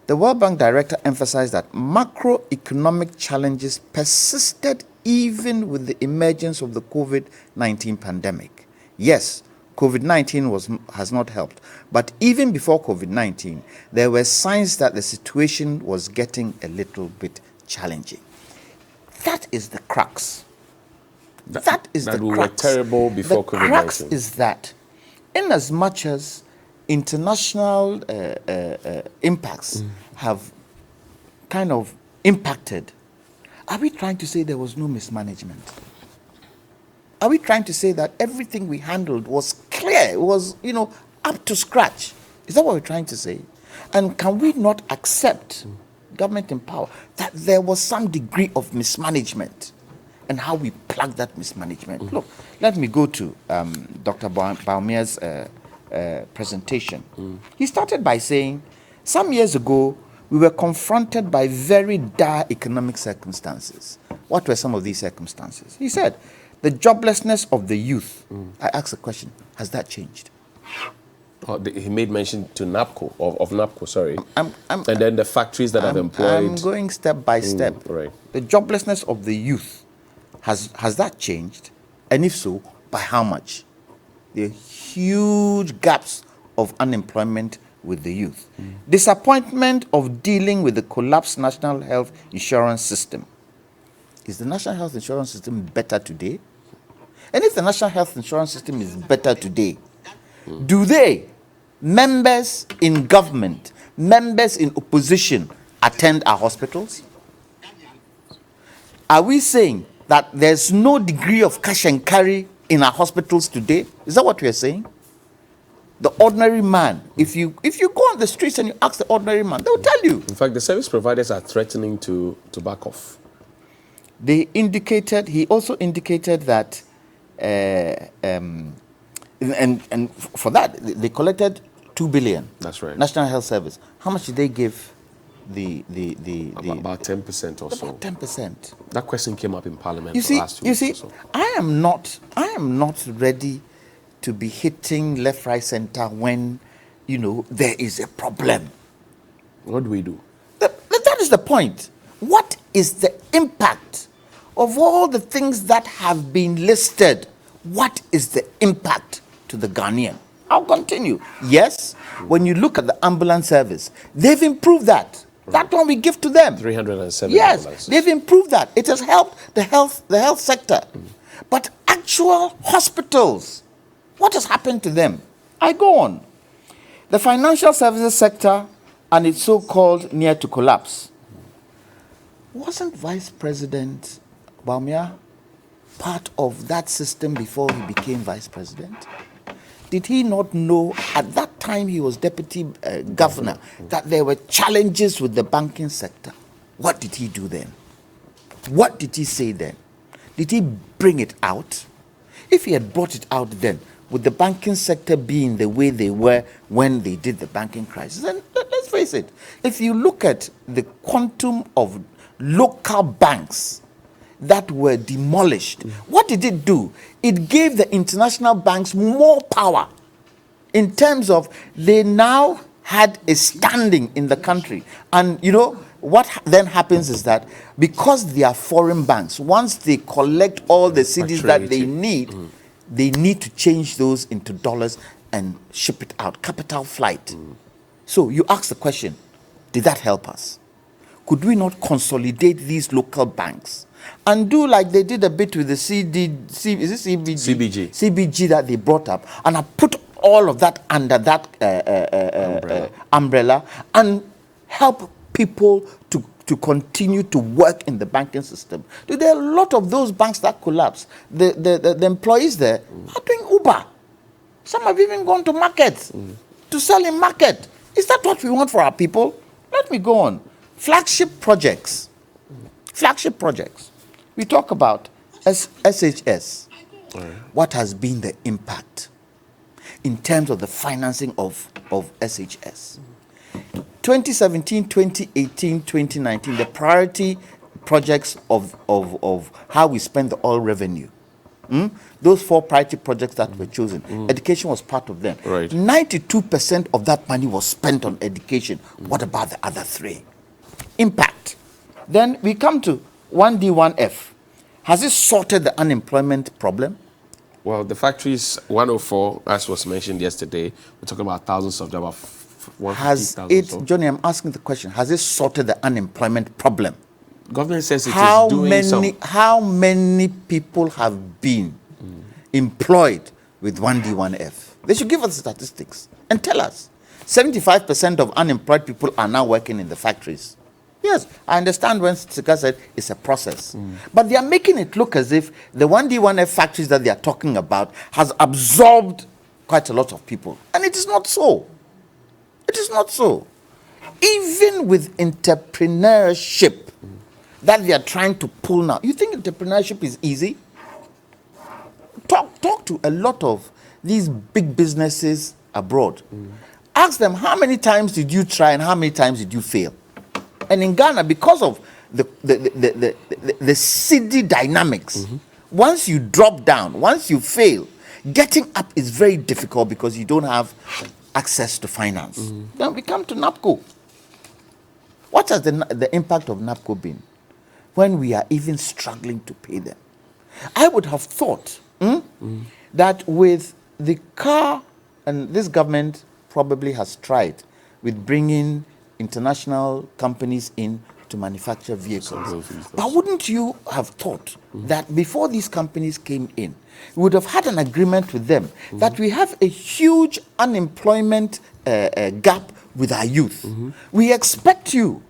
the World Bank director emphasized that macroeconomic challenges persisted even with the emergence of the COVID-19 pandemic. Yes, COVID-19 has not helped, but even before COVID-19, there were signs that the situation was getting a little bit challenging. That is the crux. That is the crux. We were terrible before COVID-19. The crux is that, in as much as international impacts have kind of impacted, are we trying to say there was no mismanagement? Are we trying to say that everything we handled was clear, it was, up to scratch? Is that what we're trying to say? And can we not accept, government in power, that there was some degree of mismanagement and how we plug that mismanagement? Look, let me go to Dr. Baumia's presentation. He started by saying, some years ago, we were confronted by very dire economic circumstances. What were some of these circumstances? He said, the joblessness of the youth. I asked the question, has that changed? He made mention to NAPCO, of NAPCO, sorry. And then the factories that have employed. I'm going step by step. Right. The joblessness of the youth, has that changed? And if so, by how much? There are huge gaps of unemployment with the youth. Disappointment of dealing with the collapsed national health insurance system. Is the national health insurance system better today? And if the national health insurance system is better today, do they, members in government, members in opposition, attend our hospitals? Are we saying that there's no degree of cash and carry in our hospitals today? Is that what we are saying? The ordinary man, if you go on the streets and you ask the ordinary man, they will tell you. In fact, the service providers are threatening to back off. He also indicated that, and for that, they collected 2 billion. That's right. National Health Service. How much did they give about 10% or so. About 10%. That question came up in Parliament You last week. see, I am not ready to be hitting left, right, center when, there is a problem. What do we do? That is the point. What is the impact of all the things that have been listed? What is the impact to the Ghanaian? I'll continue. Yes, when you look at the ambulance service, they've improved that. That one we give to them. 307 Yes, ambulances. they've improved that. It has helped the health sector. But actual hospitals, what has happened to them? I go on. The financial services sector and its so-called near to collapse. Wasn't Vice President Baumia part of that system before he became Vice President? Did he not know at that time he was Deputy Governor that there were challenges with the banking sector? What did he do then? What did he say then? Did he bring it out? If he had brought it out then, would the banking sector be in the way they were when they did the banking crisis? And let's face it, if you look at the quantum of local banks that were demolished, what did it do? It gave the international banks more power in terms of they now had a standing in the country. And what then happens is that because they are foreign banks, once they collect all the cedis that they need to change those into dollars and ship it out. Capital flight. So you ask the question, did that help us? Could we not consolidate these local banks and do like they did a bit with the CBG that they brought up, and I put all of that under that umbrella and help people to to continue to work in the banking system. There are a lot of those banks that collapsed. The employees there are doing Uber. Some have even gone to markets to sell in market. Is that what we want for our people? Let me go on. Flagship projects. Flagship projects. We talk about SHS. What has been the impact in terms of the financing of SHS? 2017, 2018, 2019, the priority projects of how we spend the oil revenue. Those 4 priority projects that were chosen, education was part of them. Right. 92% of that money was spent on education. What about the other 3? Impact. Then we come to 1D1F. Has it sorted the unemployment problem? Well, the factories 104, as was mentioned yesterday, we're talking about thousands of jobs. Has it, Johnny, I'm asking the question, has it sorted the unemployment problem? Government says it is doing so. How many people have been employed with 1D1F? They should give us statistics and tell us. 75% of unemployed people are now working in the factories. Yes, I understand when Sika said it's a process. But they are making it look as if the 1D1F factories that they are talking about has absorbed quite a lot of people. And it is not so. It is not so. Even with entrepreneurship that they are trying to pull now, you think entrepreneurship is easy? Talk to a lot of these big businesses abroad. Ask them, how many times did you try and how many times did you fail? And in Ghana, because of the city dynamics, once you drop down, once you fail, getting up is very difficult because you don't have access to finance. Then we come to NAPCO. What has the impact of NAPCO been when we are even struggling to pay them? I would have thought that with the car, and this government probably has tried with bringing international companies in to manufacture vehicles. But wouldn't you have thought that before these companies came in, we would have had an agreement with them that we have a huge unemployment gap with our youth. We expect you,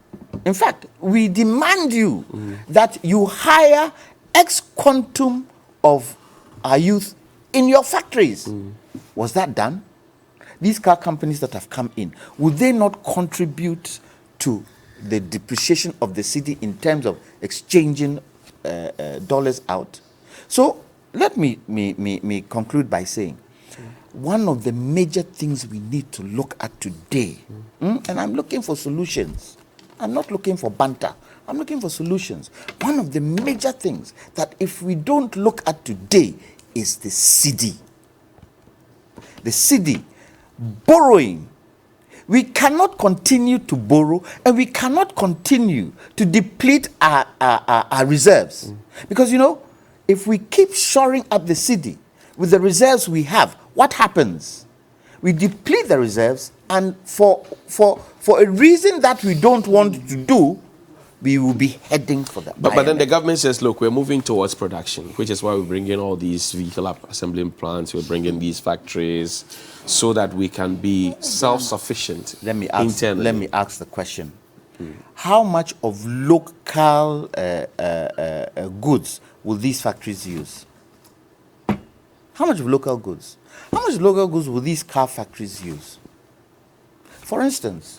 in fact, we demand you that you hire ex quantum of our youth in your factories. Was that done? These car companies that have come in, would they not contribute to the depreciation of the city in terms of exchanging dollars out? So let me conclude by saying, one of the major things we need to look at today, and I'm looking for solutions. I'm not looking for banter. I'm looking for solutions. One of the major things that if we don't look at today is the city. The city. Borrowing. We cannot continue to borrow and we cannot continue to deplete our reserves. Because, you know, if we keep shoring up the city with the reserves we have, what happens? We deplete the reserves, and for a reason that we don't want to do, we will be heading for that. But then the government says, look, we're moving towards production, which is why we bring in all these vehicle assembling plants, we're bringing these factories, so that we can be self-sufficient internally. Let me ask the question. How much of local goods will these factories use? How much of local goods? How much local goods will these car factories use? For instance,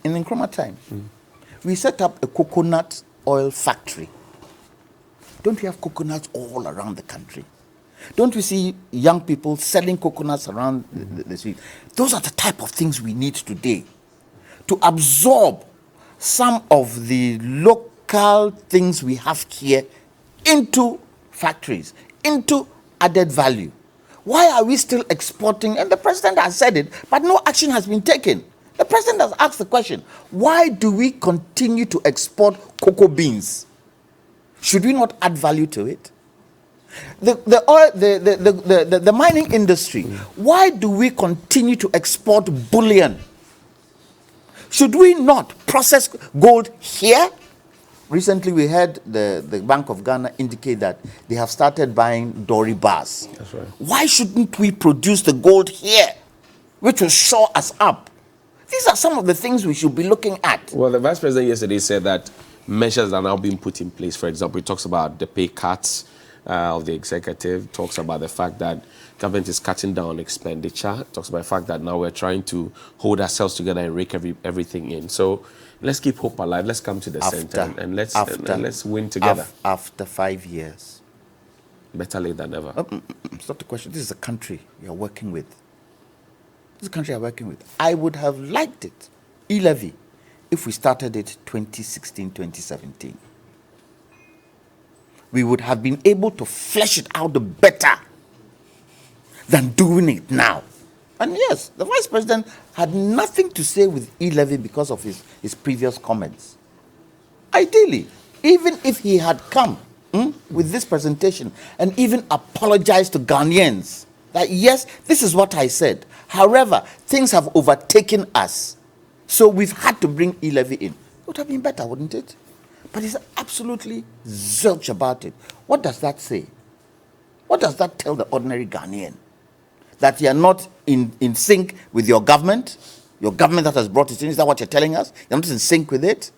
in Nkrumah time, we set up a coconut oil factory. Don't we have coconuts all around the country? Don't we see young people selling coconuts around the street? Those are the type of things we need today to absorb some of the local things we have here into factories, into added value. Why are we still exporting? And the president has said it, but no action has been taken. The president has asked the question, why do we continue to export cocoa beans? Should we not add value to it? The mining industry, why do we continue to export bullion? Should we not process gold here? Recently, we heard the Bank of Ghana indicate that they have started buying Dory bars. That's right. Why shouldn't we produce the gold here, which will shore us up? These are some of the things we should be looking at. Well, the Vice President yesterday said that measures are now being put in place. For example, he talks about the pay cuts of the executive, talks about the fact that government is cutting down expenditure, talks about the fact that now we're trying to hold ourselves together and rake everything in. So let's keep hope alive. Let's come to the center and let's win together. After 5 years. Better late than never. It's not the question. This is a country you're working with. This is a country you're working with. I would have liked it, E-levy, if we started it 2016, 2017. We would have been able to flesh it out better than doing it now. And yes, the Vice President had nothing to say with E-levy because of his previous comments. Ideally, even if he had come with this presentation and even apologized to Ghanaians that yes, this is what I said. However, things have overtaken us. So we've had to bring E-levy in. It would have been better, wouldn't it? But he's absolutely zilch about it. What does that say? What does that tell the ordinary Ghanaian? That you are not in sync with your government that has brought it in? Is that what you're telling us? You're not in sync with it?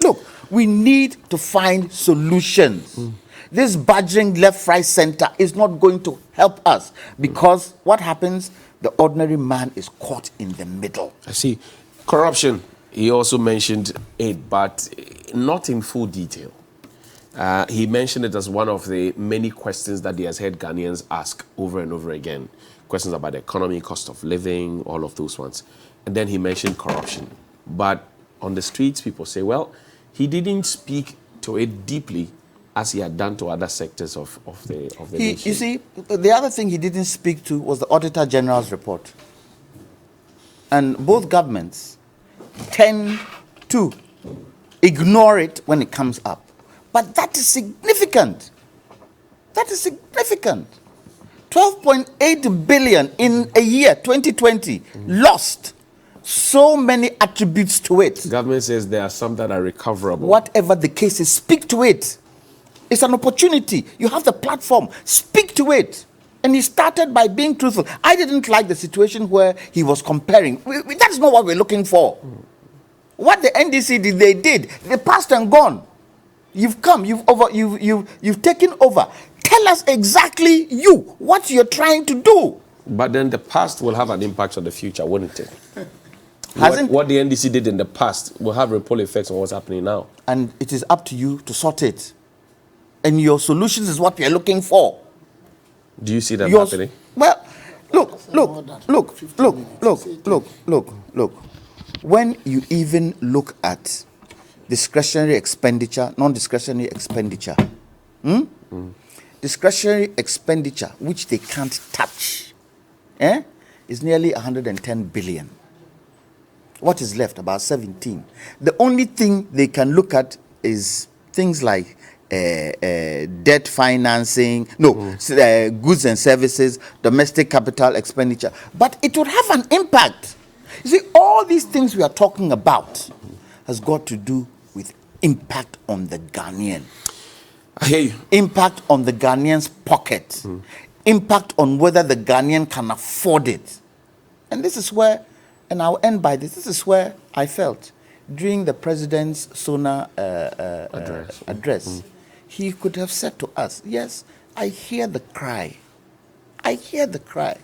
Look, we need to find solutions. This badgering left, right, center is not going to help us because what happens? The ordinary man is caught in the middle. I see. Corruption, he also mentioned it, but not in full detail. He mentioned it as one of the many questions that he has heard Ghanaians ask over and over again. Questions about the economy, cost of living, all of those ones. And then he mentioned corruption. But on the streets, people say, well, he didn't speak to it deeply as he had done to other sectors of the nation. You see, the other thing he didn't speak to was the Auditor General's report. And both governments tend to ignore it when it comes up. But that is significant. That is significant. 12.8 billion in a year, 2020, lost. So many attributes to it. The government says there are some that are recoverable. Whatever the case is, speak to it. It's an opportunity. You have the platform. Speak to it. And he started by being truthful. I didn't like the situation where he was comparing. That's not what we're looking for. What the NDC did, they did. They passed and gone. You've come. You've taken over. Tell us exactly what you're trying to do. But then the past will have an impact on the future, wouldn't it? What the NDC did in the past will have ripple effects on what's happening now. And it is up to you to sort it. And your solutions is what we are looking for. Do you see that happening? Well, look. When you even look at discretionary expenditure, non-discretionary expenditure, discretionary expenditure, which they can't touch, is nearly 110 billion. What is left? About 17. The only thing they can look at is things like debt financing, goods and services, domestic capital expenditure. But it would have an impact. You see, all these things we are talking about has got to do with impact on the Ghanaian. I hear you. Impact on the Ghanaian's pocket. Impact on whether the Ghanaian can afford it. And this is where, and I'll end by this is where I felt during the president's SONA address. He could have said to us, yes, I hear the cry. I hear the cry.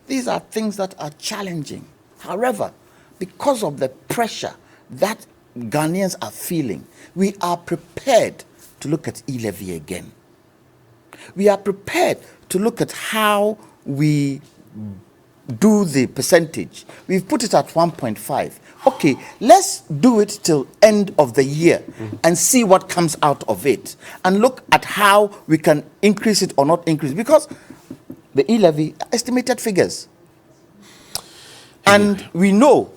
These are things that are challenging. However, because of the pressure that Ghanaians are feeling, we are prepared to look at E-levy again. We are prepared to look at how we do the percentage. We've put it at 1.5. Okay, let's do it till end of the year and see what comes out of it. And look at how we can increase it or not increase. Because the E-levy estimated figures. And we know,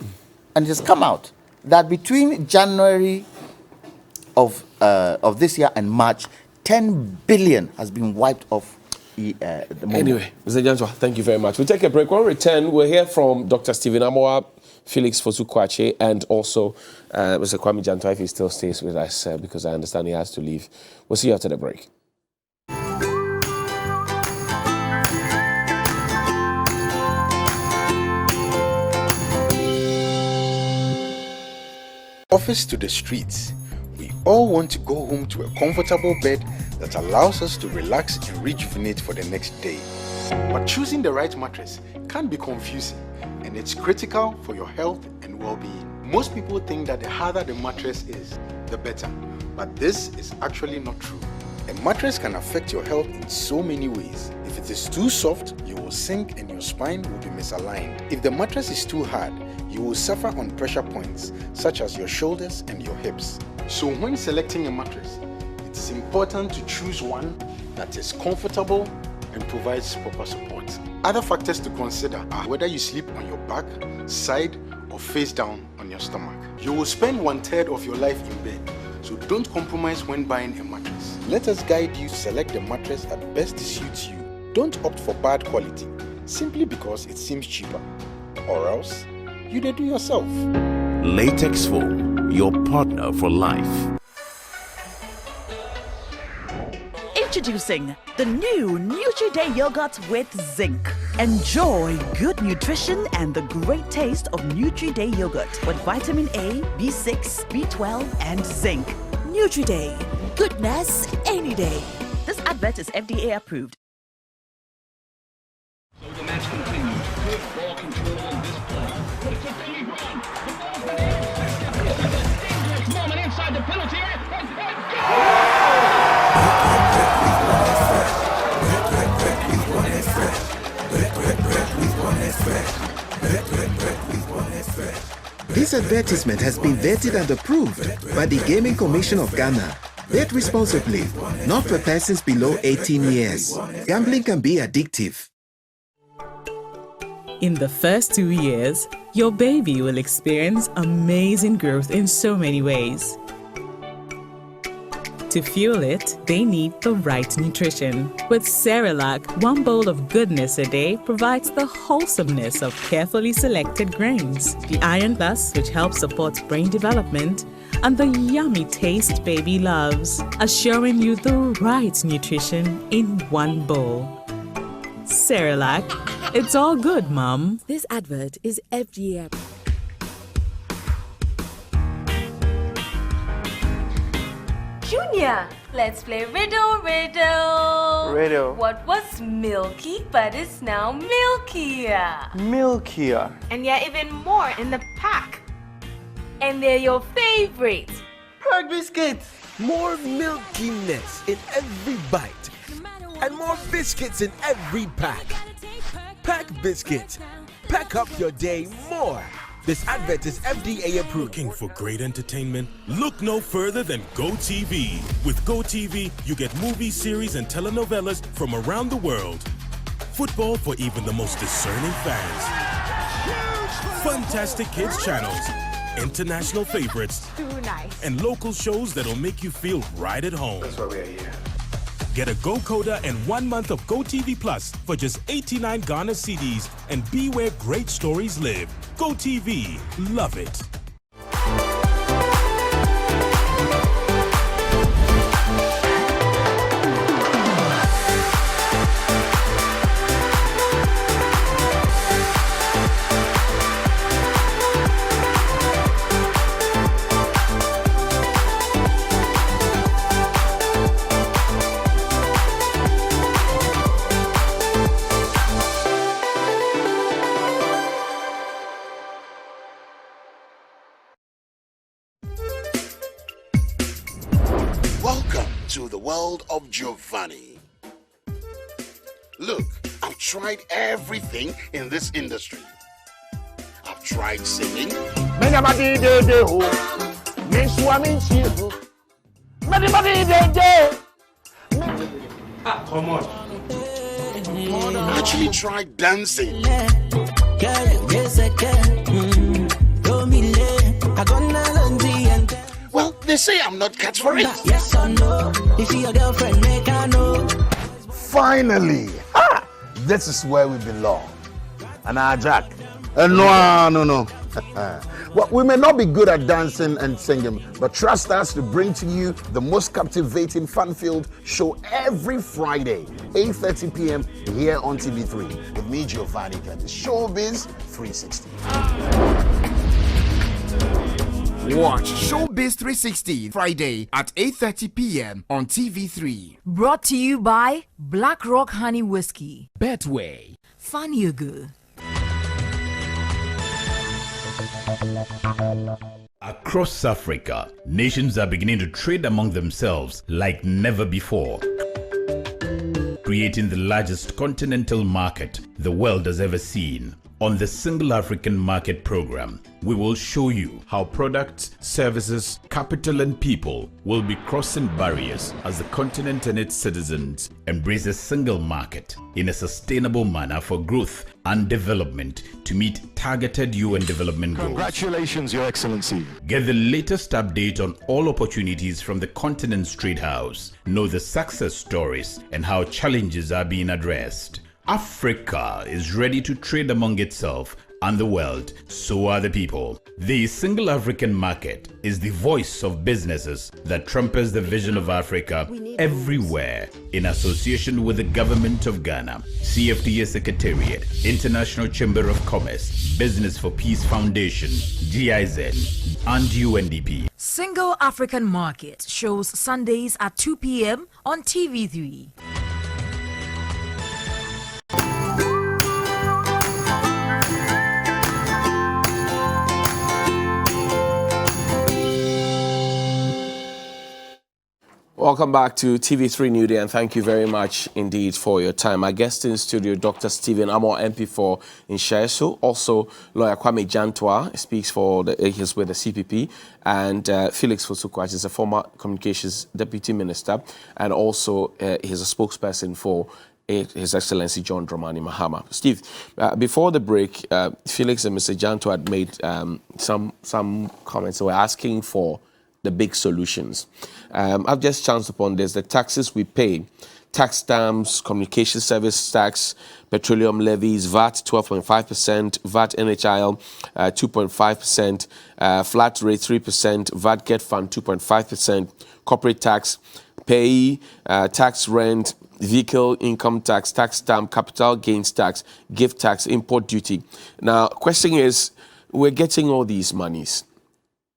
and it has come out, that between January of this year and March, 10 billion has been wiped off the moment. Anyway, Mr. Janswa, thank you very much. We'll take a break. When we return, we'll hear from Dr. Stephen Amoah, Felix Fosu-Kwache, and also Mr. Kwame Jantua, if he still stays with us, because I understand he has to leave. We'll see you after the break. office to the streets, we all want to go home to a comfortable bed that allows us to relax and rejuvenate for the next day. But choosing the right mattress can be confusing, and it's critical for your health and well-being. Most people think that the harder the mattress is, the better. But this is actually not true. A mattress can affect your health in so many ways. If it is too soft, you will sink and your spine will be misaligned. If the mattress is too hard, you will suffer on pressure points, such as your shoulders and your hips. So when selecting a mattress, it is important to choose one that is comfortable and provides proper support. Other factors to consider are whether you sleep on your back, side, or face down on your stomach. You will spend 1/3 of your life in bed, so don't compromise when buying a mattress. Let us guide you to select the mattress that best suits you. Don't opt for bad quality simply because it seems cheaper, or else you do yourself. Latex Foam, your partner for life. Introducing the new Nutri-Day yogurt with zinc. Enjoy good nutrition and the great taste of Nutri-Day yogurt with vitamin A, B6, B12, and zinc. Nutri-Day, goodness any day. This advert is FDA approved. So the match continues. Good ball control on this play. But it's a big run. The ball's dangerous moment inside the penalty area. This advertisement has been vetted and approved by the Gaming Commission of Ghana. Bet responsibly, not for persons below 18 years. Gambling can be addictive. In the first 2 years, your baby will experience amazing growth in so many ways. To fuel it, they need the right nutrition. With Cerelac, 1 bowl of goodness a day provides the wholesomeness of carefully selected grains, the Iron Plus, which helps support brain development, and the yummy taste baby loves, assuring you the right nutrition in 1 bowl. Cerelac, it's all good, Mom. This advert is FDA approved. Junior, let's play riddle. Riddle. What was milky but is now milkier? Milkier. And yet even more in the pack. And they're your favorite. Pack biscuits. More milkiness in every bite. And more biscuits in every pack. Pack biscuits. Pack up your day more. This advert is FDA approved. Looking for great entertainment? Look no further than GoTV. With GoTV, you get movie series and telenovelas from around the world. Football for even the most discerning fans. Fantastic kids channels. International favorites. Too nice. And local shows that'll make you feel right at home. That's why we are here. Get a Go Coder and 1 month of GoTV Plus for just 89 Ghana cedis and be where great stories live. GoTV, love it. Welcome to the world of Giovanni. Look, I've tried everything in this industry. I've tried singing. Come on. I actually tried dancing. Well, they say I'm not cut for it. Yes or no? If your girlfriend make her know. Finally! This is where we belong. And our Jack. No. Well, we may not be good at dancing and singing, but trust us to bring to you the most captivating fun-filled show every Friday, 8:30 p.m. here on TV3 with me, Giovanni, and the Showbiz 360. Watch Showbiz 360 Friday at 8:30 p.m. on TV3. Brought to you by Black Rock Honey Whiskey. Betway. Funny good. Across Africa, nations are beginning to trade among themselves like never before, creating the largest continental market the world has ever seen. On the Single African Market Program, we will show you how products, services, capital and people will be crossing barriers as the continent and its citizens embrace a single market in a sustainable manner for growth and development to meet targeted UN development goals. Congratulations, Your Excellency. Get the latest update on all opportunities from the continent's trade house. Know the success stories and how challenges are being addressed. Africa is ready to trade among itself and the world, so are the people. The Single African Market is the voice of businesses that trumpets the vision of Africa everywhere in association with the Government of Ghana, CFDA Secretariat, International Chamber of Commerce, Business for Peace Foundation, GIZ, and UNDP. Single African Market shows Sundays at 2 p.m. on TV3. Welcome back to TV3Newday, and thank you very much indeed for your time. My guest in studio, Dr. Stephen Amor, MP for Inshaeso. Also, lawyer Kwame Jantwa speaks for he's with the CPP, and Felix Fosukwach is a former communications deputy minister, and also he's a spokesperson for His Excellency John Dramani Mahama. Steve, before the break, Felix and Mr. Jantwa had made some comments. They were asking for the big solutions. I've just chanced upon this. The taxes we pay, tax stamps, communication service tax, petroleum levies, VAT 12.5%, VAT NHIL 2.5%, flat rate 3%, VAT get fund 2.5%, corporate tax, pay, tax rent, vehicle income tax, tax stamp, capital gains tax, gift tax, import duty. Now, question is, we're getting all these monies.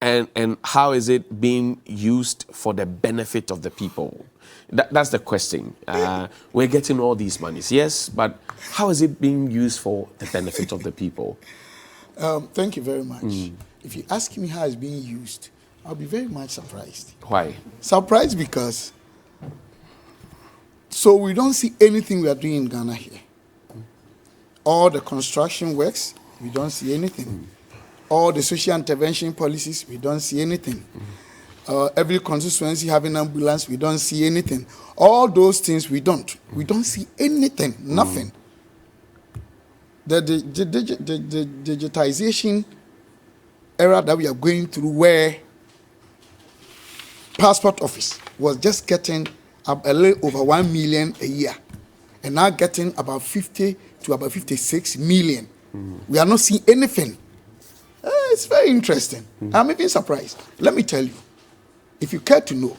And how is it being used for the benefit of the people? That's the question. We're getting all these monies, yes, but how is it being used for the benefit of the people? Thank you very much. If you ask me how it's being used, I'll be very much surprised. Why? Surprised because so we don't see anything we are doing in Ghana here. All the construction works, we don't see anything. All the social intervention policies, we don't see anything. Every constituency having an ambulance, we don't see anything. All those things we don't see anything, nothing. The digitization era that we are going through, where passport office was just getting a little over 1 million a year, and now getting about 50 to about 56 million. We are not seeing anything. It's very interesting. I'm even surprised. Let me tell you, if you care to know,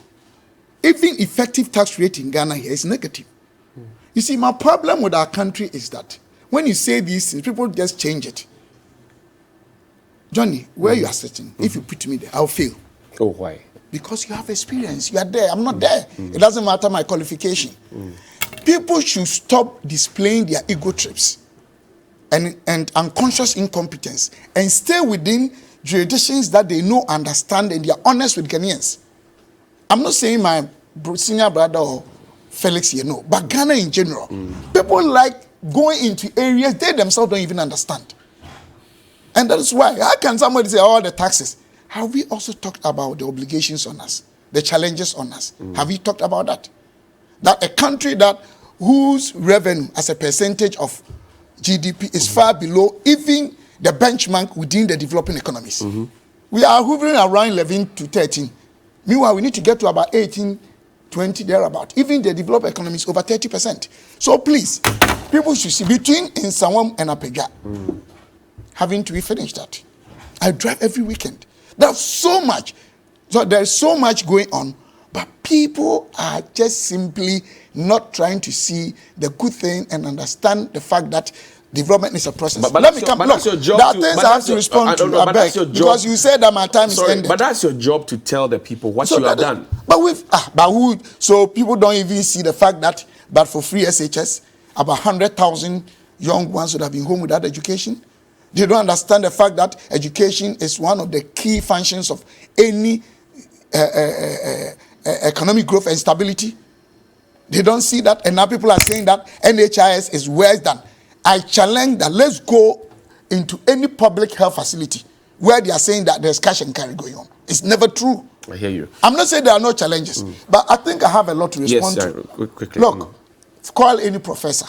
even effective tax rate in Ghana here is negative. You see, my problem with our country is that when you say these things, people just change it. Johnny, where you are sitting, if you put me there, I'll fail. Oh, why? Because you have experience. You are there. I'm not there. It doesn't matter my qualification. People should stop displaying their ego trips and unconscious incompetence and stay within jurisdictions that they know, understand, and they are honest with Ghanaians. I'm not saying my senior brother or Felix here, no, but Ghana in general. People like going into areas they themselves don't even understand. And that is why, how can somebody say, oh, the taxes? Have we also talked about the obligations on us, the challenges on us? Have we talked about that? That a country whose revenue as a percentage of GDP is far below even the benchmark within the developing economies. We are hovering around 11 to 13. Meanwhile, we need to get to about 18, 20, thereabout. Even the developed economies over 30%. So please, people should see between Nsawam and Apega, having to be finished that. I drive every weekend. There's so much. So there's so much going on, but people are just simply not trying to see the good thing and understand the fact that Development is a process. But Let me that's come. but Look, that's your job there are to- things but I have that's to your- respond I don't to. know, I but that's beg, your job. because you said that my time Sorry, is ended. but that's your job to tell the people what you have that is- done. But so people don't even see the fact that, but for free SHS, about 100,000 young ones would have been home without education. They don't understand the fact that education is one of the key functions of any economic growth and stability. They don't see that, and now people are saying that NHIS is worse than. I challenge that. Let's go into any public health facility where they are saying that there's cash and carry going on. It's never true. I hear you. I'm not saying there are no challenges, but I think I have a lot to respond Yes, sir. to. Quickly. Look, call any professor,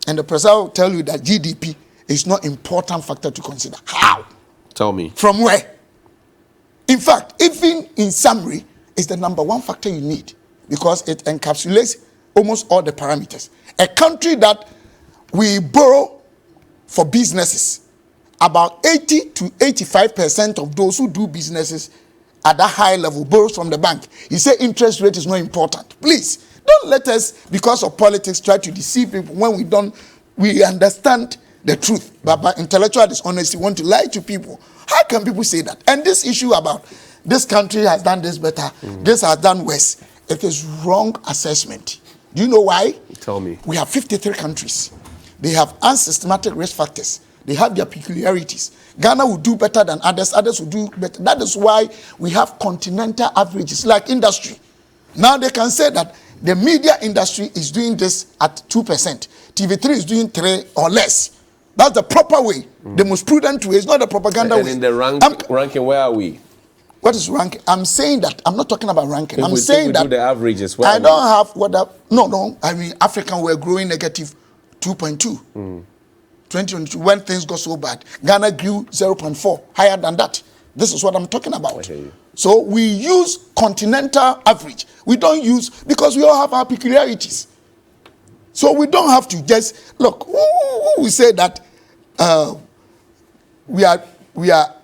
and the professor will tell you that GDP is not an important factor to consider. How? Tell me. From where? In fact, even in summary, it's the number one factor you need because it encapsulates almost all the parameters. A country that we borrow for businesses, about 80 to 85% of those who do businesses at that high level borrows from the bank. You say interest rate is not important. Please, don't let us, because of politics, try to deceive people when we understand the truth. But by intellectual dishonesty, want to lie to people. How can people say that? And this issue about this country has done this better, this has done worse, it is wrong assessment. Do you know why? Tell me. We have 53 countries. They have unsystematic risk factors. They have their peculiarities. Ghana will do better than others. Others will do better. That is why we have continental averages like industry. Now they can say that the media industry is doing this at 2%. TV3 is doing 3 or less. That's the proper way. The most prudent way. It's not the propaganda And way. in the ranking, where are we? What is ranking? I'm saying that. I'm not talking about ranking. If I'm we saying do that the averages. Where I are we? don't have what that. No. I mean, African were growing negative 2.2. 2022, when things got so bad, Ghana grew 0.4, higher than that. This is what I'm talking about. So we use continental average. We don't use, because we all have our peculiarities. So we don't have to just, look, we say that we are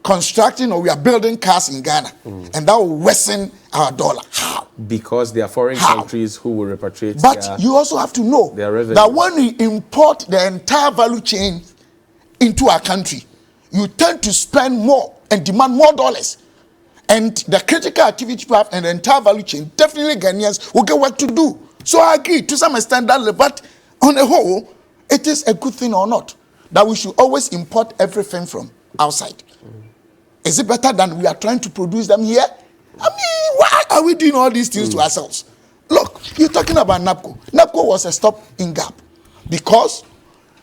constructing or we are building cars in Ghana, and that will worsen our dollar. How? Because they are foreign countries who will repatriate But you also have to know their revenue. that when we import the entire value chain into our country, you tend to spend more and demand more dollars. And the critical activity path and the entire value chain, definitely Ghanaians will get work to do. So I agree to some extent that, but on the whole, it is a good thing or not that we should always import everything from outside. Is it better than we are trying to produce them here? I mean, why are we doing all these things to ourselves? Look, you're talking about NAPCO. NAPCO was a stop in gap because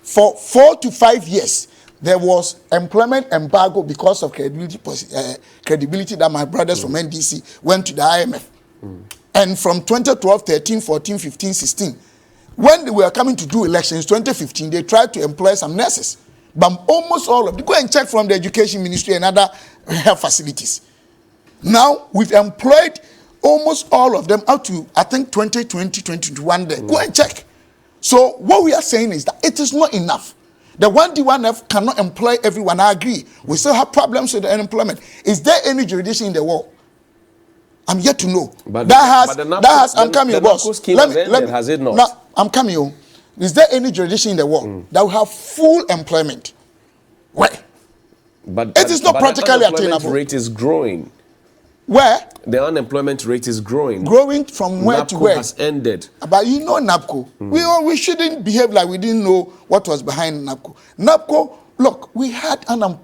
for 4 to 5 years, there was employment embargo because of credibility that my brothers from NDC went to the IMF. And from 2012, 13, 14, 15, 16, when they were coming to do elections, 2015, they tried to employ some nurses. But almost all of them, go and check from the education ministry and other health facilities. Now, we've employed almost all of them up to, I think, 2020, 2021 there. Go and check. So what we are saying is that it is not enough. The 1D1F cannot employ everyone. I agree. We still have problems with the unemployment. Is there any jurisdiction in the world? I'm yet to know. But I'm coming, boss. Has it not? No, I'm coming. Is there any jurisdiction in the world that will have full employment? Where? But it is not practically the unemployment attainable. rate is growing. Where? The unemployment rate is growing. Growing from where to where? NAPCO has ended. But you know NAPCO. We shouldn't behave like we didn't know what was behind NAPCO. NAPCO, look, we had an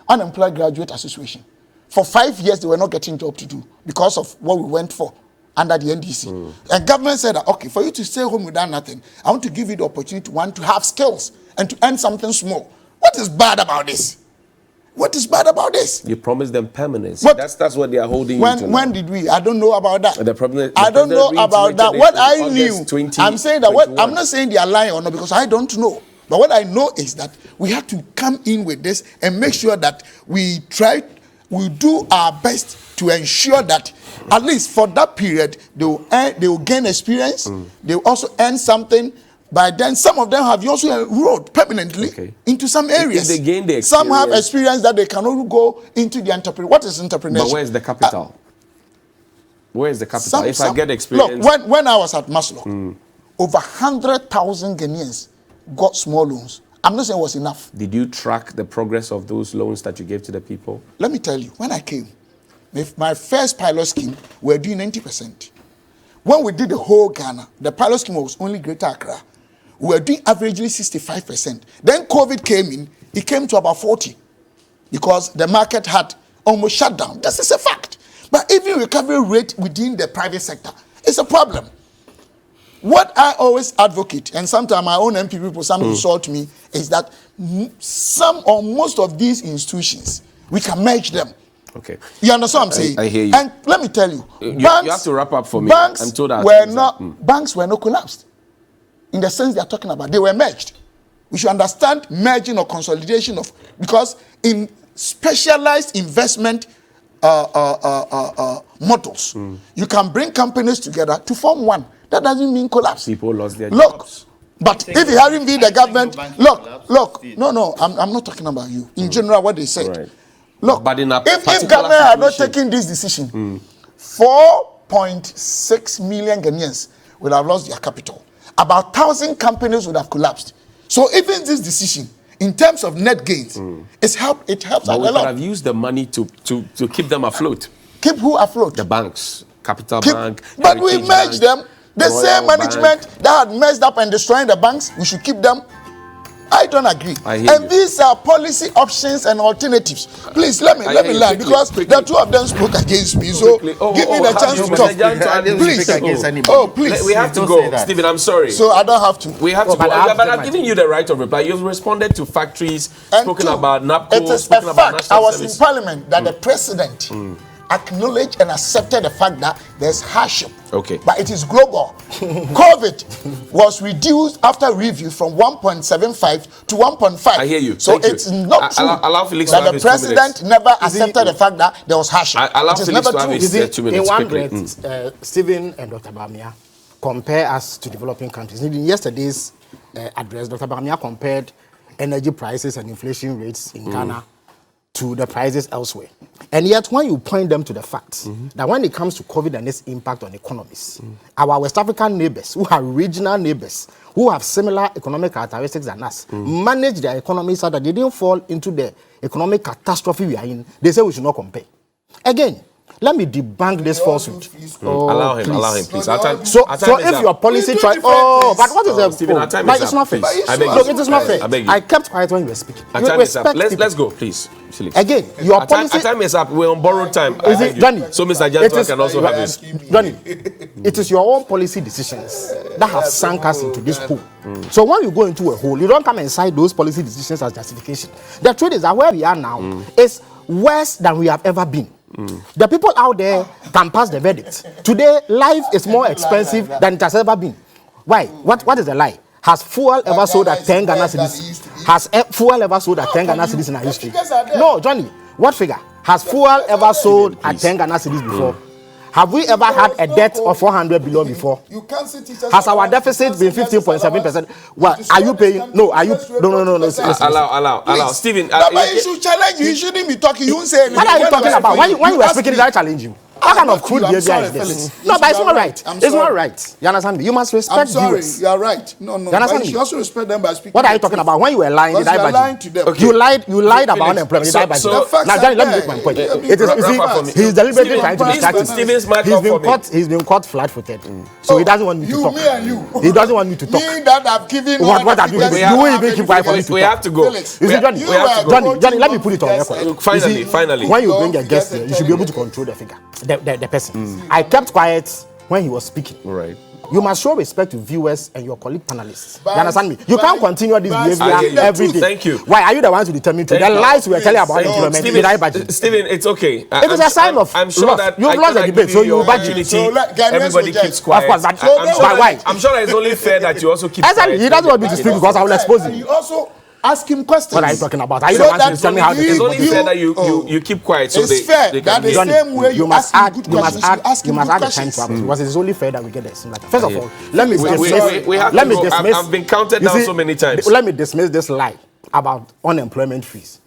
unemployed graduate association. For 5 years, they were not getting job to do because of what we went for under the NDC. And government said, that, okay, for you to stay home without nothing, I want to give you the opportunity to have skills and to earn something small. What is bad about this? What is bad about this? You promised them permanence. That's what they are holding you to. When did we? I don't know about that. I don't know about that. What I knew, I'm saying that I'm not saying they are lying or not because I don't know. But what I know is that we have to come in with this and make sure that we do our best to ensure that at least for that period they will gain experience. They will also earn something. By then, some of them have also enrolled permanently into some areas. If they gain the experience, some have experience that they cannot go into the entrepreneur. What is entrepreneurship? But where is the capital? Where is the capital? If I get experience. Look, when I was at Maslow, over 100,000 Ghanaians got small loans. I'm not saying it was enough. Did you track the progress of those loans that you gave to the people? Let me tell you, when I came, with my first pilot scheme, we were doing 90%. When we did the whole Ghana, the pilot scheme was only Greater Accra. We were doing averagely 65%. Then COVID came in, it came to about 40 because the market had almost shut down. This is a fact. But even recovery rate within the private sector is a problem. What I always advocate, and sometimes my own MP people, some insult me, is that some or most of these institutions, we can merge them. Okay. You understand what I'm saying? I hear you. And let me tell you, you have to wrap up for me. Banks I'm told that banks were not collapsed. In the sense they are talking about, they were merged. We should understand merging or consolidation of, because in specialized investment models, you can bring companies together to form one. That doesn't mean collapse. People lost their jobs. But if you haven't been the government, look, no, I'm not talking about you. In general, what they said. Right. Look, but in a if government had not taken this decision, 4.6 million Ghanaians would have lost their capital. About 1,000 companies would have collapsed. So even this decision, in terms of net gains, it helps but a we could lot. have used the money to keep them afloat. Keep who afloat? The banks, Capital Bank. But we Heritage merged Bank, them. The same management that had messed up and destroying the banks, we should keep them. I don't agree. And these are policy options and alternatives. Please let me learn, because the two of them spoke against me. So give me the chance to talk. Please. Please. We have to go. Stephen, I'm sorry. So I don't have to. We have to go. But I've given you the right of reply. You've responded to factories, spoken about NAPCO, it is spoken a about fact. national I was service. in Parliament that the president acknowledged and accepted the fact that there's hardship. Okay. But it is global. COVID was reduced after review from 1.75 to 1.5. I hear you. So Thank it's you. not true allow Felix to that have the his 2 minutes. president never accepted the fact that there was hardship. Allow It is Felix never to have true. his 2 minutes in one quickly. breath, Stephen and Dr. Bamia compare us to developing countries. In yesterday's address, Dr. Bamia compared energy prices and inflation rates in Ghana to the prices elsewhere. And yet, when you point them to the fact that when it comes to COVID and its impact on economies, our West African neighbors, who are regional neighbors, who have similar economic characteristics than us, manage their economies so that they didn't fall into the economic catastrophe we are in. They say we should not compare. Again, let me debunk this falsehood. Allow him, please. So if your policy choice, but what is the Stephen, our time but is it's up, not fair. please. I beg you. Look, it is not fair. I beg you. I kept quiet when you were speaking. Our You time is up. respect Let's go, please. Felix. Again, your Our policy. time is up. We're on borrowed time. Is it, Johnny? So Mr. It Jantua is- can also have his. Johnny, it is your own policy decisions that have sunk us into this pool. So when you go into a hole, you don't come and cite those policy decisions as justification. The truth is that where we are now is worse than we have ever been. The people out there can pass the verdict. Today, life is more expensive than it has ever been. Why? What is the lie? Has fuel ever sold at 10 Ghana cedis? Has fuel ever sold at 10 Ghana cedis in our history? No, Johnny. What figure? Has fuel ever sold at 10 Ghana cedis before? Have we ever had a debt of 400 billion before? Has our deficit been 15.7%? Well, are you paying? No, are you? No. Allow. Stephen. But you should challenge you. You shouldn't be talking. You won't say anything. What are you talking about? When you were speaking, did I challenge you? What kind of crude behavior is this? No, but it's not right. It's not right. You understand me? You must respect I'm sorry. viewers. You are right. No. You understand But me? you should also respect them by speaking. What are you talking about? When you were lying, did Because I you are badge lying to them. you? You lied about unemployment. Did I badge So- you? Now, Johnny, let me make my point. It is, you see, he's deliberately trying to distract me. Stephen's mic off for me. He's been caught flat-footed. So he doesn't want me to talk. Me and you. He doesn't want me to talk. Me that I've given. What have you given? You won't even keep quiet for me to talk. We have to go. You see, Johnny, We have to go. Johnny, let me put it on record. You see, Finally. when you bring a guest here, you should be able to control the figure, the person. I kept quiet when he was speaking. Right. You must show respect to viewers and your colleague panelists. You understand me? You can't continue this behavior every day. Thank you. Why are you the ones who determine to? The lies we were telling about employment. Did I budget? Stephen, it's okay. It is a sign of I'm sure loss. that You've lost the debate, so you budget. Everybody keeps quiet. Of course, but why? I'm sure that it's only fair that you also keep Exactly. quiet. He doesn't want me to speak because I will expose him. You also ask him questions. What are you talking about? Are you the ones who tell me how to It's think? only fair that you keep quiet so It's fair that the same way you must ask add him good questions, you ask him good the time questions. to happen because it's only fair that we get the similar. First of all, let me We dismiss. have Let to me go. dismiss. I've been counted You down see, so many times. Let me dismiss this lie about unemployment fees.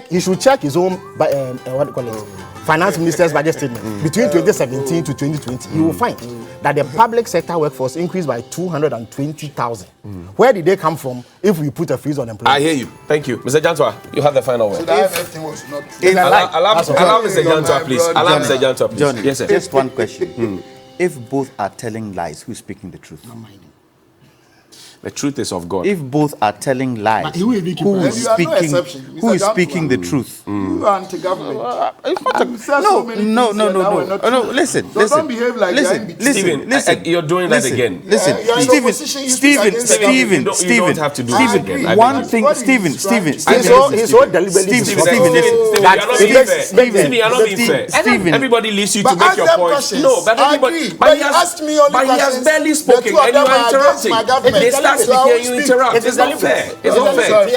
He should check his own what do you call it? Finance minister's budget statement between 2017 to 2020. You will find that the public sector workforce increased by 220,000. Where did they come from if we put a freeze on employment? I hear you. Thank you. Mr. Jantua, you have the final word. So the IMF thing was not true. Allow Mr. Jantua, please. Allow Mr. Jantua, please. Johnny, yes, sir. Just one question. If both are telling lies, who's speaking the truth? The truth is of God. If both are telling lies, who is speaking the truth? You are anti-government. No. Listen. Don't behave like Listen. You're doing that again. Listen, Stephen. You don't have to do that again. One thing, Stephen. He's so deliberately Stephen, you're not being fair. Everybody leaves you to make your point. No, but everybody. But he has barely spoken and you are interrupting. They start speaking and you interrupt. It's not fair. It's not fair.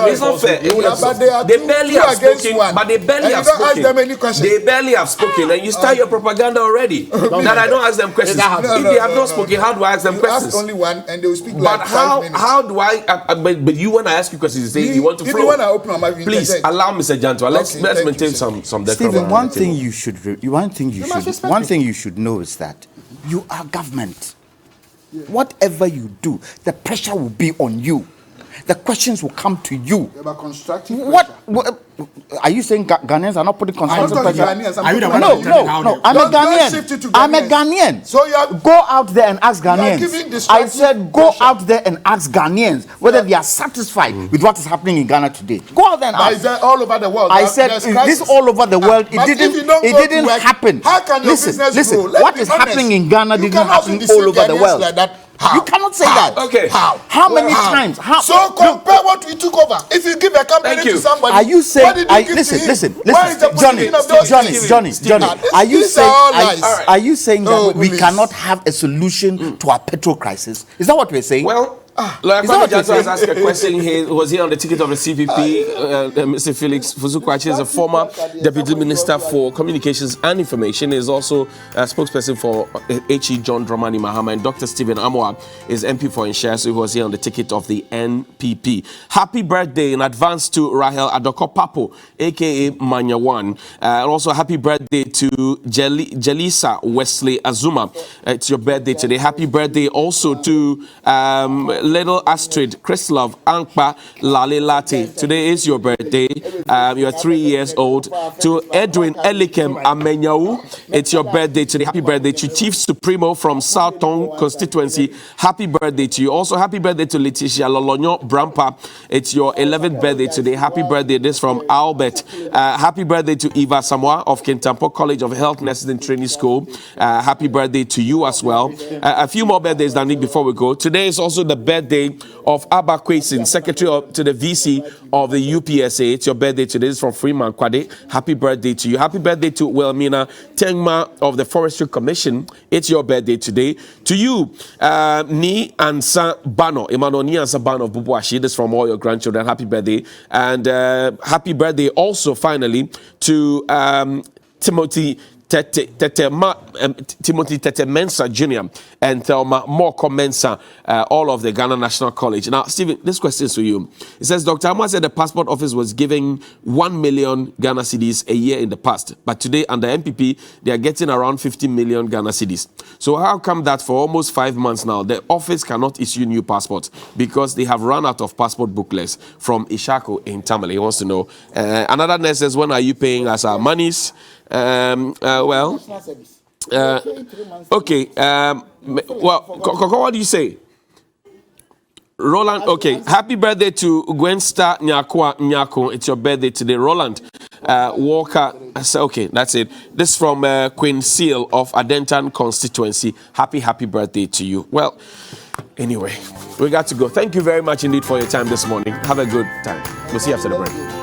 It's not fair. They barely have spoken, but they barely have spoken. They barely have spoken, and you start your propaganda already. That I don't ask them questions. If they have not spoken, how do I ask them questions? Only one, and they will speak but like 5 minutes. how do I? But you, when I ask you questions, you say you want to flow. When I open my mouth, please allow Mr. Jantua. Let's maintain some decorum. Stephen, one thing you should know is that you are government. Whatever you do, the pressure will be on you. The questions will come to you. About constructive what are you saying? Ghanaians are not putting constructive pressure? No. I'm a Ghanaian. So you are, go out there and ask Ghanaians. I said go out there and ask Ghanaians whether they are satisfied with what is happening in Ghana today. Go out there and ask. All over the world. I said this all over the world. It didn't happen. How can your business grow? What is happening in Ghana didn't happen all over the world. Like that. How? You cannot say that. Okay. How many times? So compare what we took over. If you give a company to somebody, are you saying? Listen, Johnny. Are you saying that we cannot have a solution to our petrol crisis? Is that what we're saying? Well. Like Jantua has asked a question. He was here on the ticket of the CPP. Mr. Felix Fuzukwachi is a former Deputy Minister for Communications and Information. He is also a spokesperson for H.E. John Dramani Mahama. And Dr. Stephen Amoah is MP for Nshia, who was here on the ticket of the NPP. Happy birthday in advance to Rahel Adoko Papo, a.k.a. Manyawan. And also happy birthday to Jelisa Wesley Azuma. It's your birthday today. Happy birthday also to Little Astrid Chrislov Ankpa Lale Latte. Today is your birthday. You're 3 years old. To Edwin Elikem Amenyau, it's your birthday today. Happy birthday to Chief Supremo from Southton constituency. Happy birthday to you. Also, happy birthday to Leticia Lolonyo Brampa. It's your 11th birthday today. Happy birthday. This from Albert. Happy birthday to Eva Samoa of Kintampo College of Health Nurses and Training School. Happy birthday to you as well. A few more birthdays than before we go. Today is also the birthday of Abba Kwesin, Secretary to the VC of the UPSA. It's your birthday today. This is from Freeman Kwade. Happy birthday to you. Happy birthday to Wilmina Tengma of the Forestry Commission. It's your birthday today. To you, Ni Ansa Bano, Emmanuel Ni Ansa Bano of Bubuashi. This is from all your grandchildren. Happy birthday. And happy birthday also, finally, to Timothy Tete Mensa Jr. and Thelma Moko Mensa, all of the Ghana National College. Now, Stephen, this question is for you. It says, Dr. Amoah said the passport office was giving 1 million Ghana cedis a year in the past, but today under MPP, they are getting around 50 million Ghana cedis. So how come that for almost 5 months now, the office cannot issue new passports because they have run out of passport booklets from Ishako in Tamale? He wants to know. Another nurse says, when are you paying us our monies? Okay. What do you say? Roland, okay. Happy birthday to Gwensta Nyako. It's your birthday today, Roland. Walker, okay, that's it. This from Queen Seal of Adentan constituency. Happy birthday to you. Well, anyway, we got to go. Thank you very much indeed for your time this morning. Have a good time. We'll see you after the break.